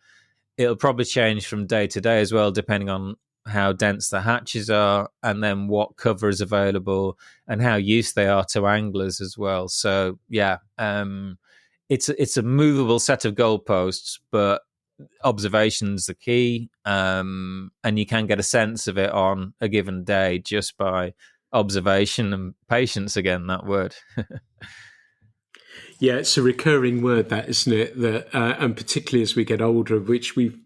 it'll probably change from day to day as well, depending on how dense the hatches are and then what cover is available and how used they are to anglers as well. So, yeah, it's a movable set of goalposts, but observation's the key, and you can get a sense of it on a given day just by observation and patience. Again, that word. Yeah, it's a recurring word, that, isn't it? That, and particularly as we get older, which we've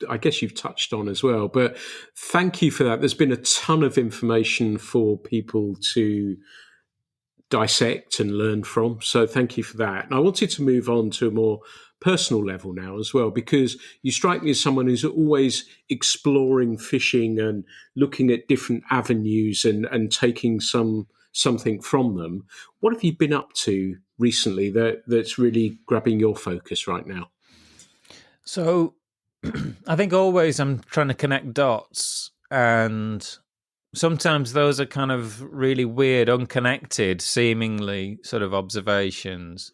I guess you've touched on as well. But thank you for that. There's been a ton of information for people to dissect and learn from. So thank you for that. And I wanted to move on to a more personal level now as well, because you strike me as someone who's always exploring fishing and looking at different avenues and taking something from them. What have you been up to recently that's really grabbing your focus right now? So I think always I'm trying to connect dots, and sometimes those are kind of really weird, unconnected, seemingly sort of observations.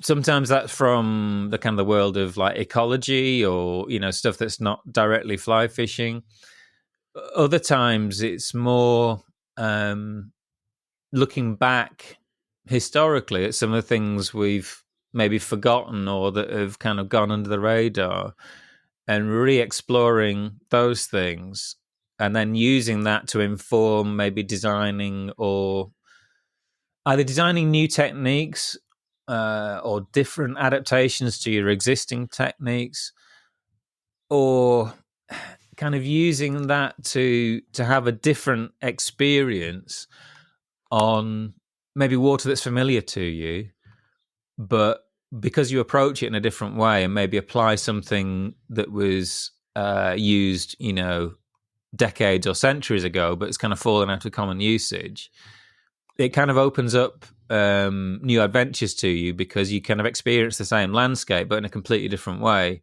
Sometimes that's from the kind of the world of like ecology or, stuff that's not directly fly fishing. Other times it's more looking back historically at some of the things we've maybe forgotten or that have kind of gone under the radar, and re-exploring those things and then using that to inform maybe designing, or either designing new techniques or different adaptations to your existing techniques, or kind of using that to have a different experience on maybe water that's familiar to you, but because you approach it in a different way and maybe apply something that was used, decades or centuries ago, but it's kind of fallen out of common usage, it kind of opens up new adventures to you because you kind of experience the same landscape, but in a completely different way.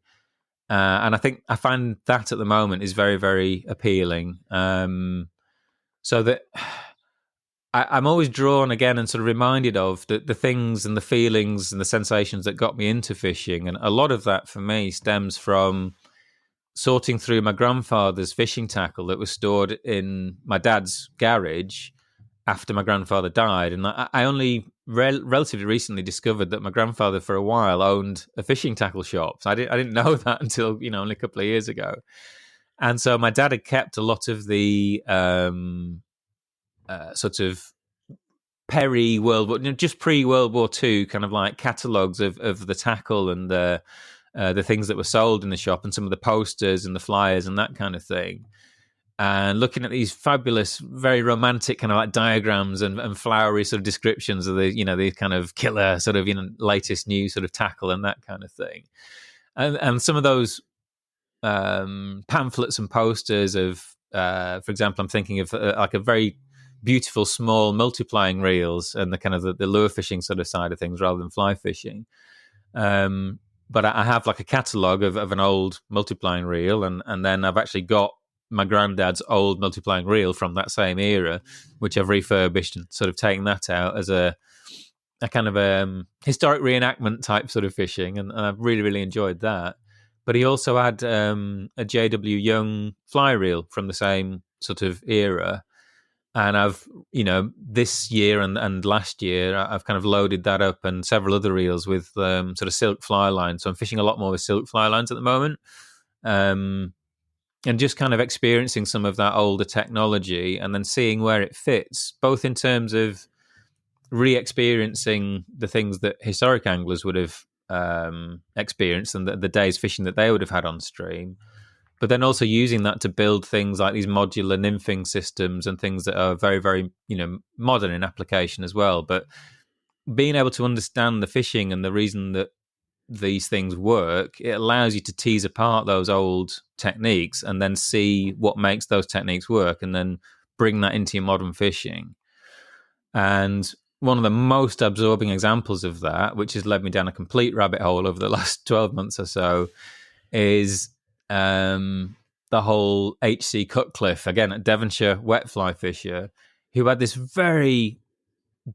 And I think I find that at the moment is very, very appealing. So that I'm always drawn again and sort of reminded of the things and the feelings and the sensations that got me into fishing. And a lot of that for me stems from sorting through my grandfather's fishing tackle that was stored in my dad's garage after my grandfather died. And I only relatively recently discovered that my grandfather for a while owned a fishing tackle shop. So I didn't know that until, only a couple of years ago. And so my dad had kept a lot of the sort of peri-World War, just pre-World War II kind of like catalogues of the tackle and the things that were sold in the shop, and some of the posters and the flyers and that kind of thing. And looking at these fabulous, very romantic kind of like diagrams and flowery sort of descriptions of the kind of killer sort of latest new sort of tackle and that kind of thing, and some of those pamphlets and posters of, for example, I'm thinking of like a very beautiful small multiplying reels and the kind of the lure fishing sort of side of things rather than fly fishing. But I have like a catalogue of an old multiplying reel, and then I've actually got my granddad's old multiplying reel from that same era, which I've refurbished and sort of taken that out as a kind of historic reenactment type sort of fishing, and I've really, really enjoyed that. But he also had a J.W. Young fly reel from the same sort of era, and I've, this year and last year, I've kind of loaded that up and several other reels with sort of silk fly lines. So I'm fishing a lot more with silk fly lines at the moment. and just kind of experiencing some of that older technology and then seeing where it fits, both in terms of re-experiencing the things that historic anglers would have experienced and the day's fishing that they would have had on stream, but then also using that to build things like these modular nymphing systems and things that are very, very, modern in application as well. But being able to understand the fishing and the reason that these things work, it allows you to tease apart those old techniques and then see what makes those techniques work and then bring that into your modern fishing. And one of the most absorbing examples of that, which has led me down a complete rabbit hole over the last 12 months or so, is the whole H.C. Cutcliffe, again, a Devonshire wet fly fisher, who had this very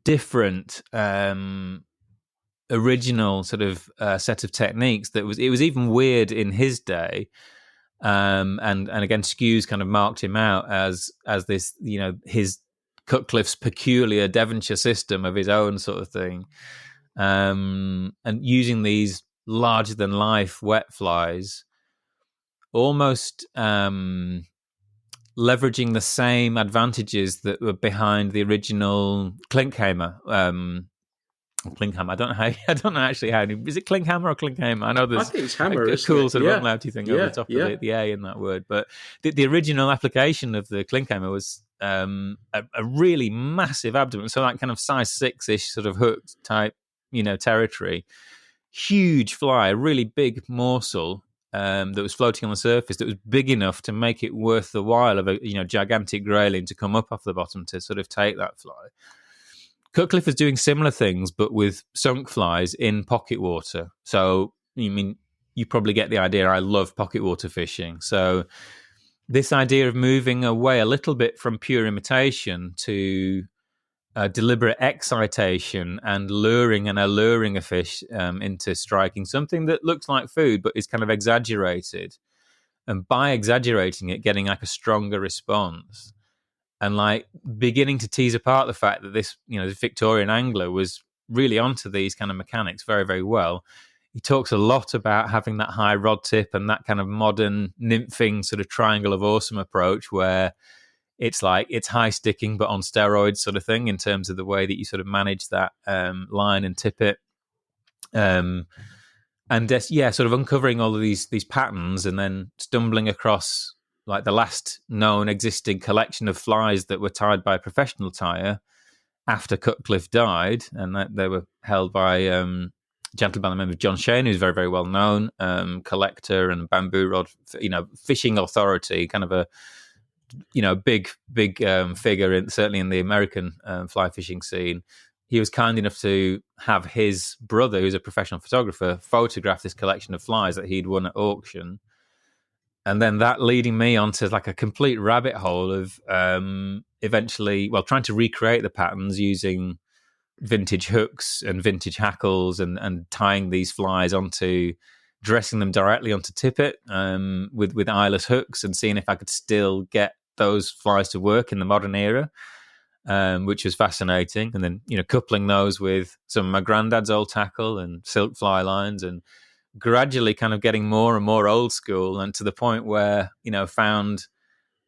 different original sort of set of techniques it was even weird in his day, and again Skews kind of marked him out as this, his Cutcliffe's peculiar Devonshire system of his own sort of thing, and using these larger than life wet flies, almost leveraging the same advantages that were behind the original Klinkhammer. Klinkhammer. I don't know actually how. Is it Klinkhammer or Klinkhammer? I know there's I think it's hammer, a cool it? sort of umlauty thing over the top of the A in that word. But the original application of the Klinkhammer was a really massive abdomen, so that kind of size 6-ish sort of hooked type, territory. Huge fly, a really big morsel that was floating on the surface that was big enough to make it worth the while of a gigantic grayling to come up off the bottom to sort of take that fly. Cutcliffe is doing similar things, but with sunk flies in pocket water. So, you probably get the idea. I love pocket water fishing. So this idea of moving away a little bit from pure imitation to deliberate excitation and luring and alluring a fish into striking something that looks like food, but is kind of exaggerated. And by exaggerating it, getting like a stronger response. And like beginning to tease apart the fact that this Victorian angler was really onto these kind of mechanics very, very well. He talks a lot about having that high rod tip and that kind of modern nymphing sort of triangle of awesome approach where it's like it's high sticking but on steroids sort of thing in terms of the way that you sort of manage that line and tip it. And sort of uncovering all of these patterns and then stumbling across like the last known existing collection of flies that were tied by a professional tyer after Cutcliffe died, and that they were held by a gentleman by the name of John Shane, who's very, very well known collector and bamboo rod, fishing authority, kind of a big figure certainly in the American fly fishing scene. He was kind enough to have his brother, who's a professional photographer, photograph this collection of flies that he'd won at auction. And then that leading me onto like a complete rabbit hole of eventually, trying to recreate the patterns using vintage hooks and vintage hackles and tying these flies dressing them directly onto tippet with eyeless hooks and seeing if I could still get those flies to work in the modern era, which was fascinating. And then, coupling those with some of my granddad's old tackle and silk fly lines and gradually kind of getting more and more old school, and to the point where found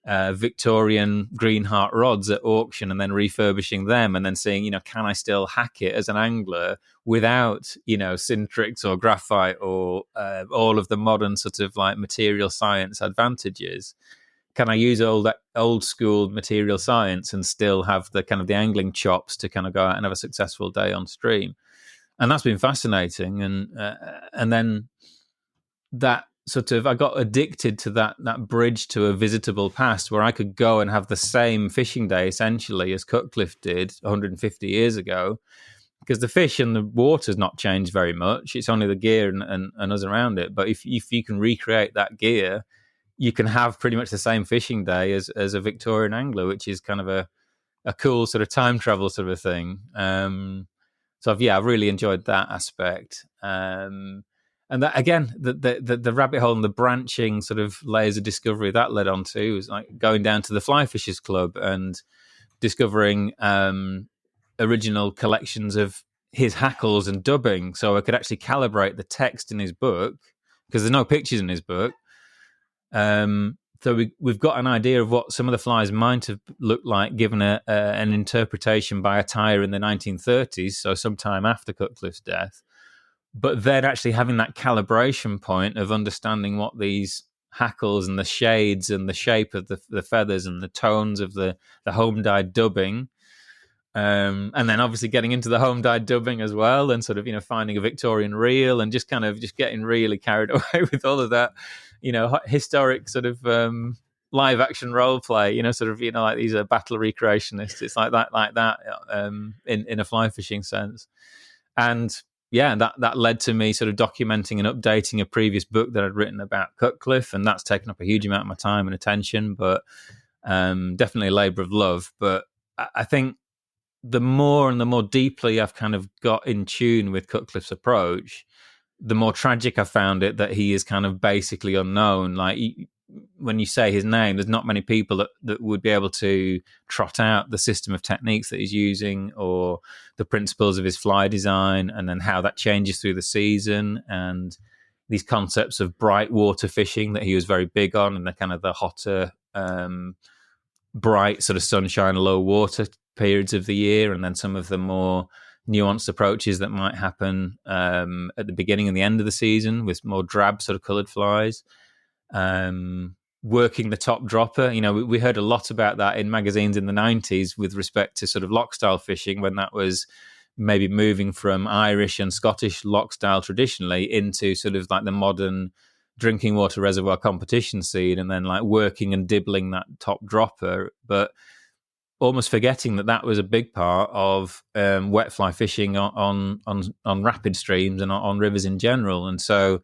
Victorian green heart rods at auction and then refurbishing them and then seeing can I still hack it as an angler without Sintrix or graphite or all of the modern sort of like material science advantages. Can I use all that old school material science and still have the kind of the angling chops to kind of go out and have a successful day on stream? And that's been fascinating. And then that sort of, I got addicted to that bridge to a visitable past where I could go and have the same fishing day essentially as Cutcliffe did 150 years ago, because the fish and the water's not changed very much. It's only the gear and us around it. But if you can recreate that gear, you can have pretty much the same fishing day as a Victorian angler, which is kind of a cool sort of time travel sort of thing. So I've really enjoyed that aspect. And that again, the rabbit hole and the branching sort of layers of discovery that led on to was like going down to the Fly Fishers Club and discovering original collections of his hackles and dubbing, so I could actually calibrate the text in his book, because there's no pictures in his book, So we've got an idea of what some of the flies might have looked like, given an interpretation by a tyer in the 1930s, so sometime after Cutcliffe's death. But then actually having that calibration point of understanding what these hackles and the shades and the shape of the feathers and the tones of the home dyed dubbing, and then obviously getting into the home dyed dubbing as well, and sort of finding a Victorian reel and just getting really carried away with all of that, historic sort of live action role play, like these are battle recreationists. It's like that in a fly fishing sense. And yeah, that led to me sort of documenting and updating a previous book that I'd written about Cutcliffe, and that's taken up a huge amount of my time and attention, but definitely a labour of love. But I think the more and the more deeply I've kind of got in tune with Cutcliffe's approach, the more tragic I found it that he is kind of basically unknown. Like when you say his name, there's not many people that would be able to trot out the system of techniques that he's using or the principles of his fly design, and then how that changes through the season, and these concepts of bright water fishing that he was very big on, and the kind of the hotter, bright sort of sunshine, low water periods of the year, and then some of the more nuanced approaches that might happen at the beginning and the end of the season with more drab sort of coloured flies. Working the top dropper, we heard a lot about that in magazines in the 90s with respect to sort of lock style fishing, when that was maybe moving from Irish and Scottish lock style traditionally into sort of like the modern drinking water reservoir competition scene, and then like working and dibbling that top dropper, but almost forgetting that was a big part of wet fly fishing on rapid streams and on rivers in general. And so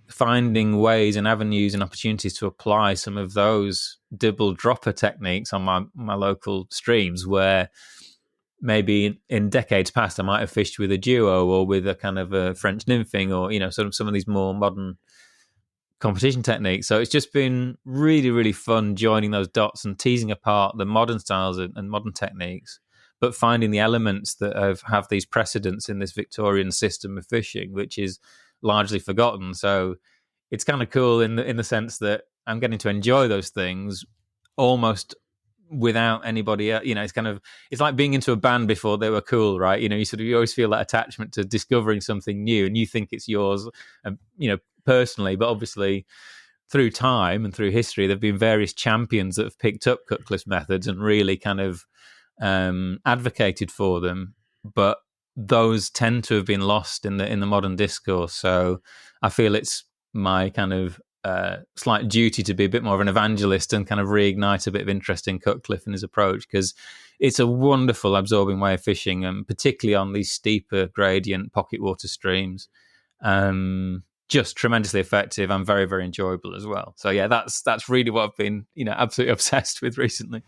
finding ways and avenues and opportunities to apply some of those dibble dropper techniques on my local streams, where maybe in decades past I might have fished with a duo or with a kind of a French nymphing, or sort of some of these more modern competition techniques. So it's just been really, really fun joining those dots and teasing apart the modern styles and modern techniques, but finding the elements that have these precedents in this Victorian system of fishing, which is largely forgotten. So it's kind of cool in the sense that I'm getting to enjoy those things almost without anybody else. It's like being into a band before they were cool, right? You always feel that attachment to discovering something new, and you think it's yours, and personally, but obviously through time and through history, there've been various champions that have picked up Cutcliffe's methods and really kind of advocated for them, but those tend to have been lost in the modern discourse. So I feel it's my kind of slight duty to be a bit more of an evangelist and kind of reignite a bit of interest in Cutcliffe and his approach, because it's a wonderful absorbing way of fishing, and particularly on these steeper gradient pocket water streams. Just tremendously effective and very, very enjoyable as well. So yeah, that's really what I've been, absolutely obsessed with recently.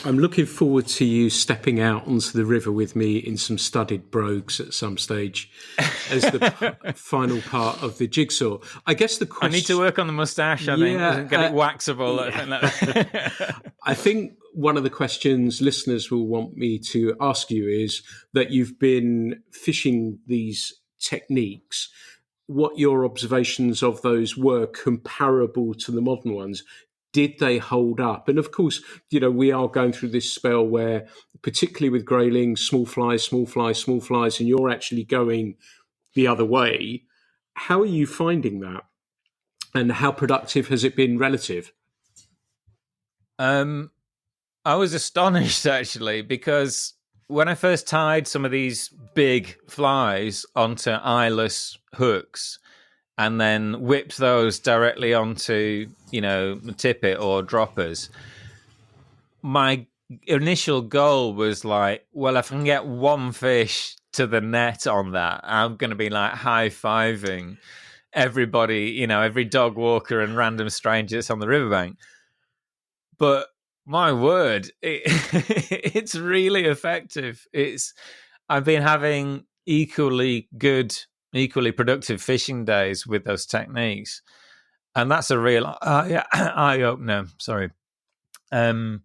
I'm looking forward to you stepping out onto the river with me in some studded brogues at some stage as the final part of the jigsaw. I guess the question... I need to work on the moustache, I think. Get it waxable. Yeah. I think one of the questions listeners will want me to ask you is that you've been fishing these techniques, what your observations of those were comparable to the modern ones. Did they hold up? And of course, we are going through this spell where, particularly with graylings, small flies, and you're actually going the other way. How are you finding that? And how productive has it been relative? I was astonished, actually, because when I first tied some of these big flies onto eyeless hooks and then whipped those directly onto, tippet or droppers, my initial goal was like, well, if I can get one fish to the net on that, I'm going to be like high-fiving everybody, every dog walker and random stranger that's on the riverbank. But my word, it's really effective. I've been having equally good, equally productive fishing days with those techniques, and that's a real eye opener. Sorry, and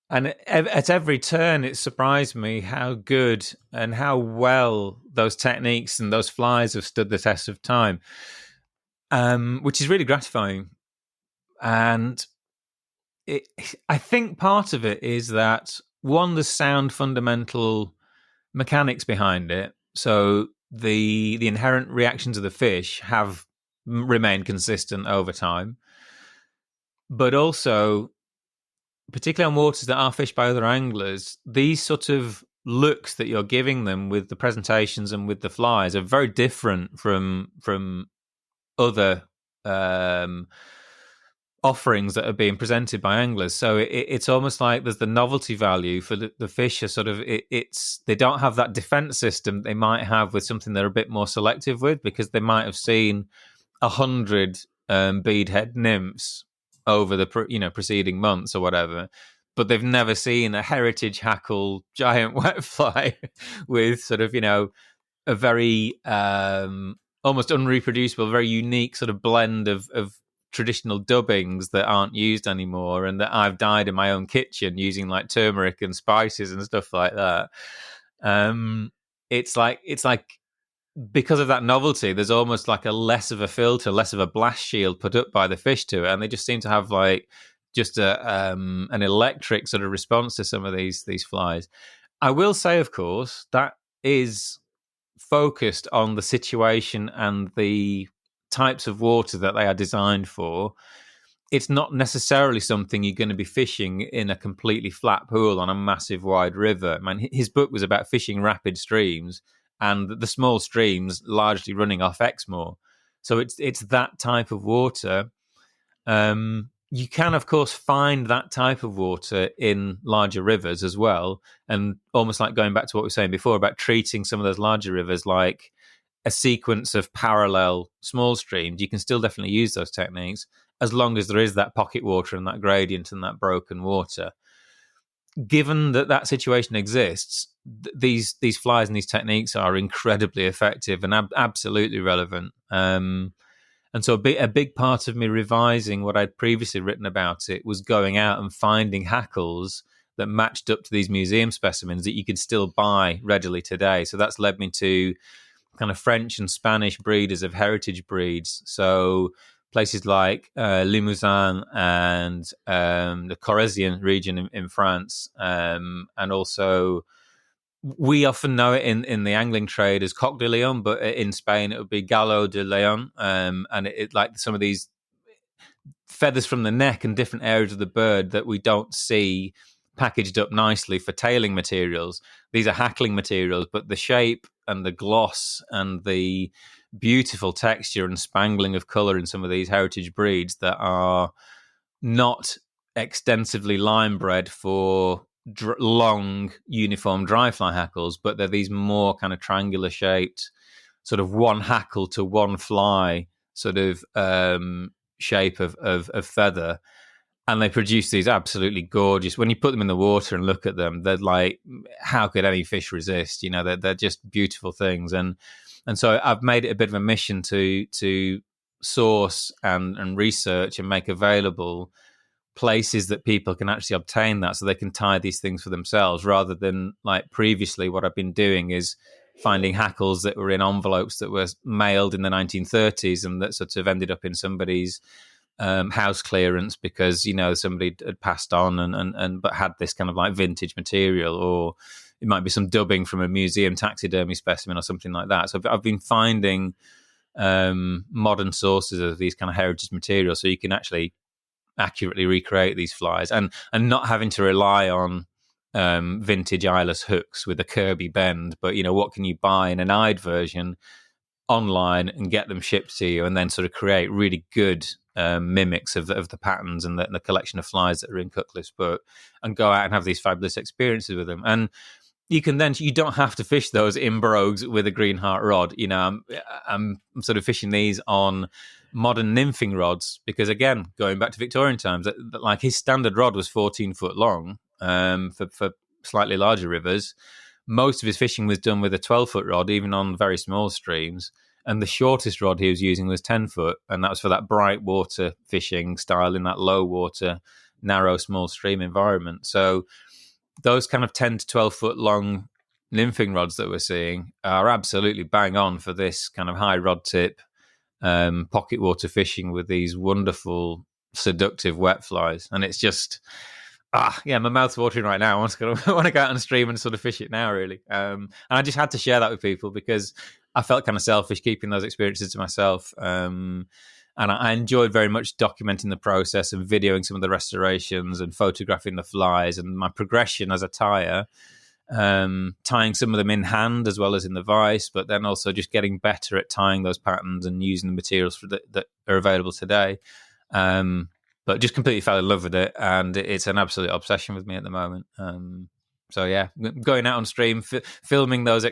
at every turn, it surprised me how good and how well those techniques and those flies have stood the test of time, which is really gratifying. And I think part of it is that, one, there's sound fundamental mechanics behind it. So the inherent reactions of the fish have remained consistent over time. But also, particularly on waters that are fished by other anglers, these sort of looks that you're giving them with the presentations and with the flies are very different from other offerings that are being presented by anglers. So it's almost like there's the novelty value for the fish are sort of it's they don't have that defense system they might have with something they're a bit more selective with, because they might have seen 100 beadhead nymphs over the preceding months or whatever, but they've never seen a heritage hackle giant wet fly with sort of a very almost unreproducible, very unique sort of blend of traditional dubbings that aren't used anymore, and that I've dyed in my own kitchen using like turmeric and spices and stuff like that. It's like because of that novelty, there's almost like a less of a filter, less of a blast shield put up by the fish to it, and they just seem to have like just an electric sort of response to some of these flies. I will say, of course, that is focused on the situation and the types of water that they are designed for. It's not necessarily something you're going to be fishing in a completely flat pool on a massive wide river. Man, his book was about fishing rapid streams and the small streams largely running off Exmoor. So it's that type of water. You can, of course, find that type of water in larger rivers as well. And almost like going back to what we were saying before about treating some of those larger rivers like a sequence of parallel small streams, you can still definitely use those techniques as long as there is that pocket water and that gradient and that broken water. Given that situation exists, these flies and these techniques are incredibly effective and absolutely relevant. And so a big part of me revising what I'd previously written about it was going out and finding hackles that matched up to these museum specimens that you could still buy readily today. So that's led me to kind of French and Spanish breeders of heritage breeds. So places like Limousin and the Corrézien region in France, and also we often know it in the angling trade as coq de leon, but in Spain it would be gallo de leon, and it like some of these feathers from the neck and different areas of the bird that we don't see packaged up nicely for tailing materials. These are hackling materials, but the shape and the gloss and the beautiful texture and spangling of color in some of these heritage breeds that are not extensively line bred for long uniform dry fly hackles, but they're these more kind of triangular shaped sort of one hackle to one fly sort of shape of feather. And they produce these absolutely gorgeous. When you put them in the water and look at them, they're like, how could any fish resist? They're just beautiful things. And so I've made it a bit of a mission to source and research and make available places that people can actually obtain that, so they can tie these things for themselves, rather than like previously. What I've been doing is finding hackles that were in envelopes that were mailed in the 1930s and that sort of ended up in somebody's house clearance because somebody had passed on and but had this kind of like vintage material, or it might be some dubbing from a museum taxidermy specimen or something like that. So I've been finding modern sources of these kind of heritage materials, so you can actually accurately recreate these flies and not having to rely on vintage eyeless hooks with a Kirby bend. But what can you buy in an eyed version online and get them shipped to you, and then sort of create really good mimics of the patterns and the collection of flies that are in Cutcliffe's book, and go out and have these fabulous experiences with them. And you don't have to fish those in brogues with a green heart rod. I'm sort of fishing these on modern nymphing rods because, again, going back to Victorian times, that like his standard rod was 14 foot long for slightly larger rivers. Most of his fishing was done with a 12-foot rod, even on very small streams. And the shortest rod he was using was 10 foot. And that was for that bright water fishing style in that low water, narrow, small stream environment. So those kind of 10 to 12 foot long nymphing rods that we're seeing are absolutely bang on for this kind of high rod tip, pocket water fishing with these wonderful seductive wet flies, and it's just my mouth's watering right now. I want to go out on the stream and sort of fish it now, really. And I just had to share that with people because I felt kind of selfish keeping those experiences to myself. And I enjoyed very much documenting the process and videoing some of the restorations and photographing the flies and my progression as a tyer, tying some of them in hand as well as in the vise, but then also just getting better at tying those patterns and using the materials that are available today. But just completely fell in love with it, and it's an absolute obsession with me at the moment. So yeah, going out on stream, filming those,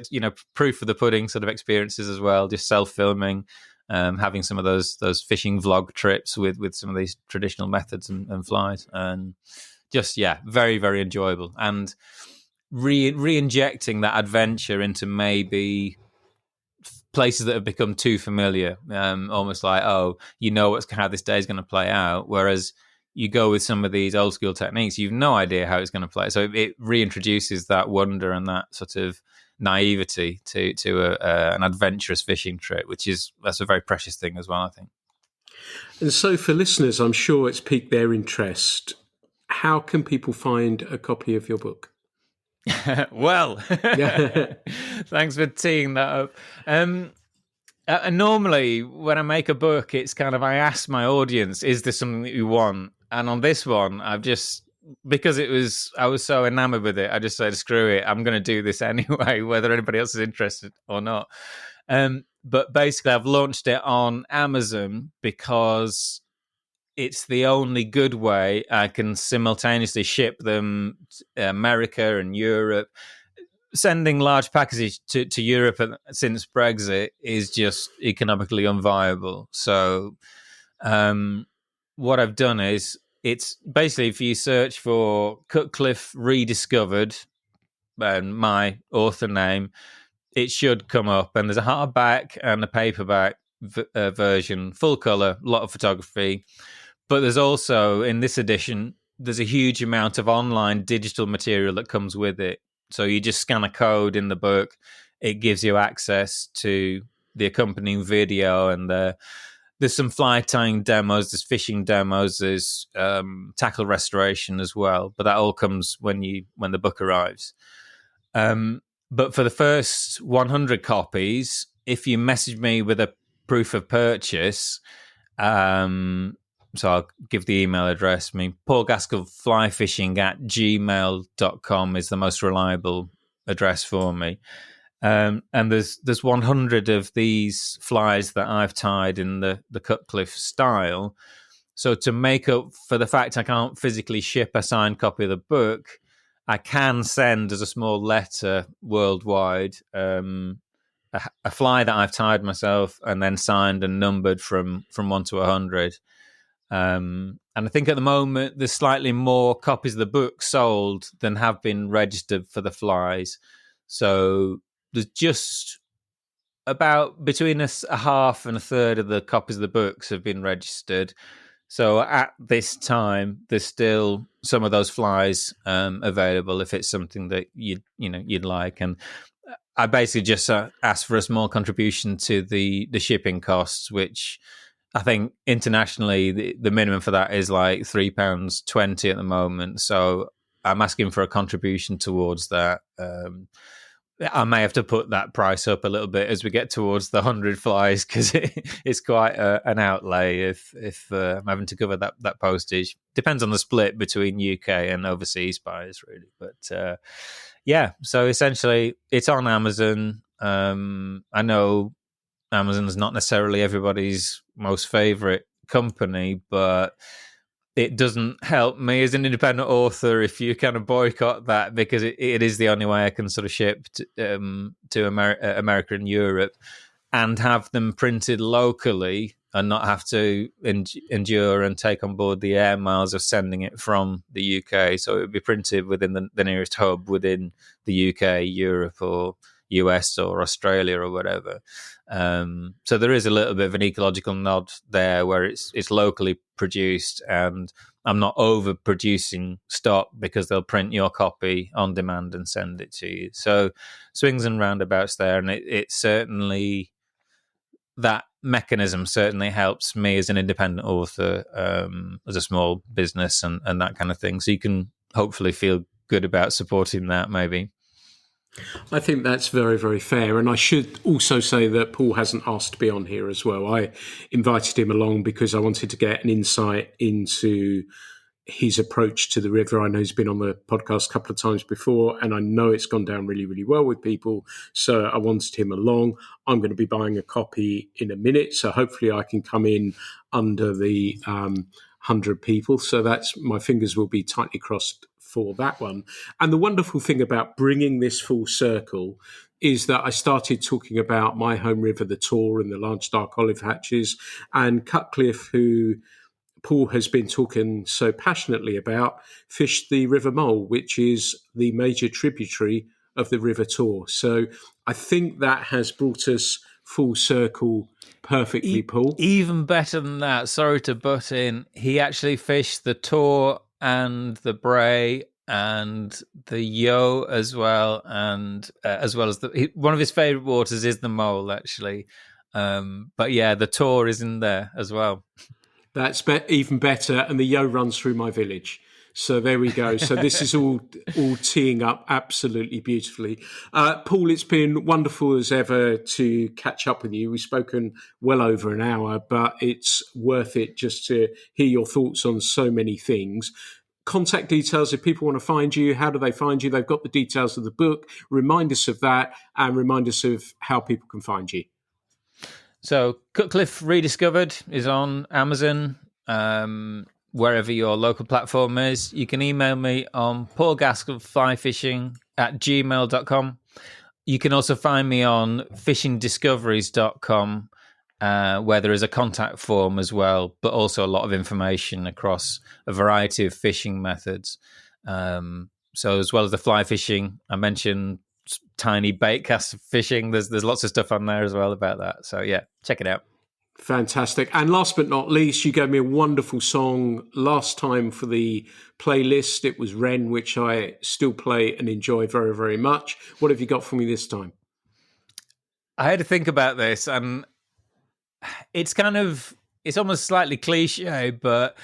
proof of the pudding sort of experiences as well, just self-filming, having some of those fishing vlog trips with some of these traditional methods and flies, and just very, very enjoyable, and re-injecting that adventure into maybe places that have become too familiar, almost like, how this day is going to play out, whereas you go with some of these old school techniques, you've no idea how it's going to play, so it reintroduces that wonder and that sort of naivety to an adventurous fishing trip, that's a very precious thing as well, I think. And so for listeners, I'm sure it's piqued their interest. How can people find a copy of your book? Well, thanks for teeing that up. Normally, when I make a book, it's kind of, I ask my audience, is there something that you want? And on this one, because I was so enamored with it, I just said, screw it, I'm going to do this anyway, whether anybody else is interested or not. But basically, I've launched it on Amazon because it's the only good way I can simultaneously ship them to America and Europe. Sending large packages to Europe since Brexit is just economically unviable. So what I've done is, it's basically, if you search for Cutcliffe Rediscovered, my author name, it should come up. And there's a hardback and a paperback version, full colour, a lot of photography. But there's also, in this edition, there's a huge amount of online digital material that comes with it. So you just scan a code in the book, it gives you access to the accompanying video, and there's some fly tying demos, there's fishing demos, there's tackle restoration as well. But that all comes when the book arrives. But for the first 100 copies, if you message me with a proof of purchase, so I'll give the email address. Paul Gaskell flyfishing@gmail.com is the most reliable address for me. And there's 100 of these flies that I've tied in the Cutcliffe style. So to make up for the fact I can't physically ship a signed copy of the book, I can send as a small letter worldwide a fly that I've tied myself and then signed and numbered from 1 to 100. And I think at the moment there's slightly more copies of the book sold than have been registered for the flies. So there's just about between a half and a third of the copies of the books have been registered. So at this time, there's still some of those flies available if it's something that you'd like. And I basically just asked for a small contribution to the shipping costs, which I think internationally the minimum for that is like £3.20 at the moment. So I'm asking for a contribution towards that. I may have to put that price up a little bit as we get towards the 100 flies, because it's quite an outlay if I'm having to cover that postage. Depends on the split between UK and overseas buyers, really. But so essentially it's on Amazon. I know Amazon's not necessarily everybody's most favorite company, but it doesn't help me as an independent author if you kind of boycott that, because it is the only way I can sort of ship to America and Europe and have them printed locally and not have to endure and take on board the air miles of sending it from the UK. So it would be printed within the nearest hub within the UK, Europe, or US or Australia or whatever. So there is a little bit of an ecological nod there, where it's locally produced and I'm not overproducing stock because they'll print your copy on demand and send it to you. So swings and roundabouts there, and it certainly that mechanism certainly helps me as an independent author, as a small business and that kind of thing. So you can hopefully feel good about supporting that, maybe. I think that's very, very fair. And I should also say that Paul hasn't asked to be on here as well. I invited him along because I wanted to get an insight into his approach to the river. I know he's been on the podcast a couple of times before, and I know it's gone down really, really well with people. So I wanted him along. I'm going to be buying a copy in a minute. So hopefully I can come in under the 100 people. So that's, my fingers will be tightly crossed for that one. And the wonderful thing about bringing this full circle is that I started talking about my home river, the Tor, and the large dark olive hatches, and Cutcliffe, who Paul has been talking so passionately about, fished the River Mole, which is the major tributary of the River Tor. So I think that has brought us full circle perfectly, Paul. Even better than that, sorry to butt in, he actually fished the Tor and the Bray and the Yo as well, and as well as one of his favourite waters is the Mole, actually. But yeah, the Tor is in there as well. That's even better, and the Yo runs through my village. So there we go. So this is all teeing up absolutely beautifully. Paul, it's been wonderful as ever to catch up with you. We've spoken well over an hour, but it's worth it just to hear your thoughts on so many things. Contact details, if people want to find you, how do they find you? They've got the details of the book. Remind us of that, and remind us of how people can find you. So Cutcliffe Rediscovered is on Amazon, wherever your local platform is. You can email me on paulgaskellflyfishing@gmail.com. You can also find me on fishingdiscoveries.com, where there is a contact form as well, but also a lot of information across a variety of fishing methods. So as well as the fly fishing, I mentioned tiny bait cast fishing. There's lots of stuff on there as well about that. So yeah, check it out. Fantastic. And last but not least, you gave me a wonderful song last time for the playlist. It was Wren, which I still play and enjoy very, very much. What have you got for me this time? I had to think about this, and it's almost slightly cliche, but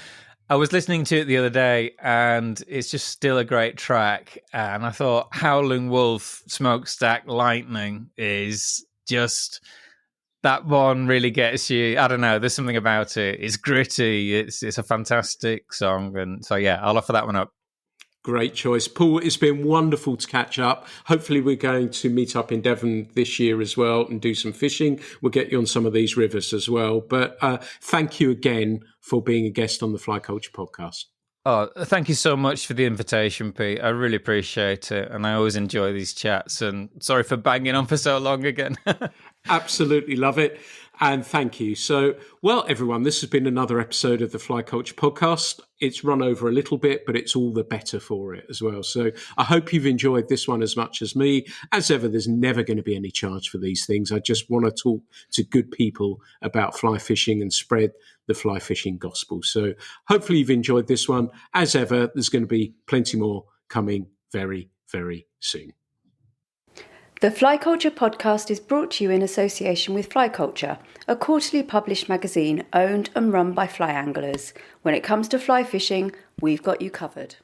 I was listening to it the other day, and it's just still a great track. And I thought Howling Wolf Smokestack Lightning is just, that one really gets you. I don't know, there's something about it. It's gritty. It's a fantastic song. And so, yeah, I'll offer that one up. Great choice. Paul, it's been wonderful to catch up. Hopefully we're going to meet up in Devon this year as well and do some fishing. We'll get you on some of these rivers as well. But thank you again for being a guest on the Fly Culture podcast. Oh, thank you so much for the invitation, Pete. I really appreciate it. And I always enjoy these chats. And sorry for banging on for so long again. Absolutely love it. And thank you. So, well, everyone, this has been another episode of the Fly Culture podcast. It's run over a little bit, but it's all the better for it as well. So I hope you've enjoyed this one as much as me. As ever, there's never going to be any charge for these things. I just want to talk to good people about fly fishing and spread the fly fishing gospel. So hopefully you've enjoyed this one. As ever, there's going to be plenty more coming very, very soon. The Fly Culture podcast is brought to you in association with Fly Culture, a quarterly published magazine owned and run by fly anglers. When it comes to fly fishing, we've got you covered.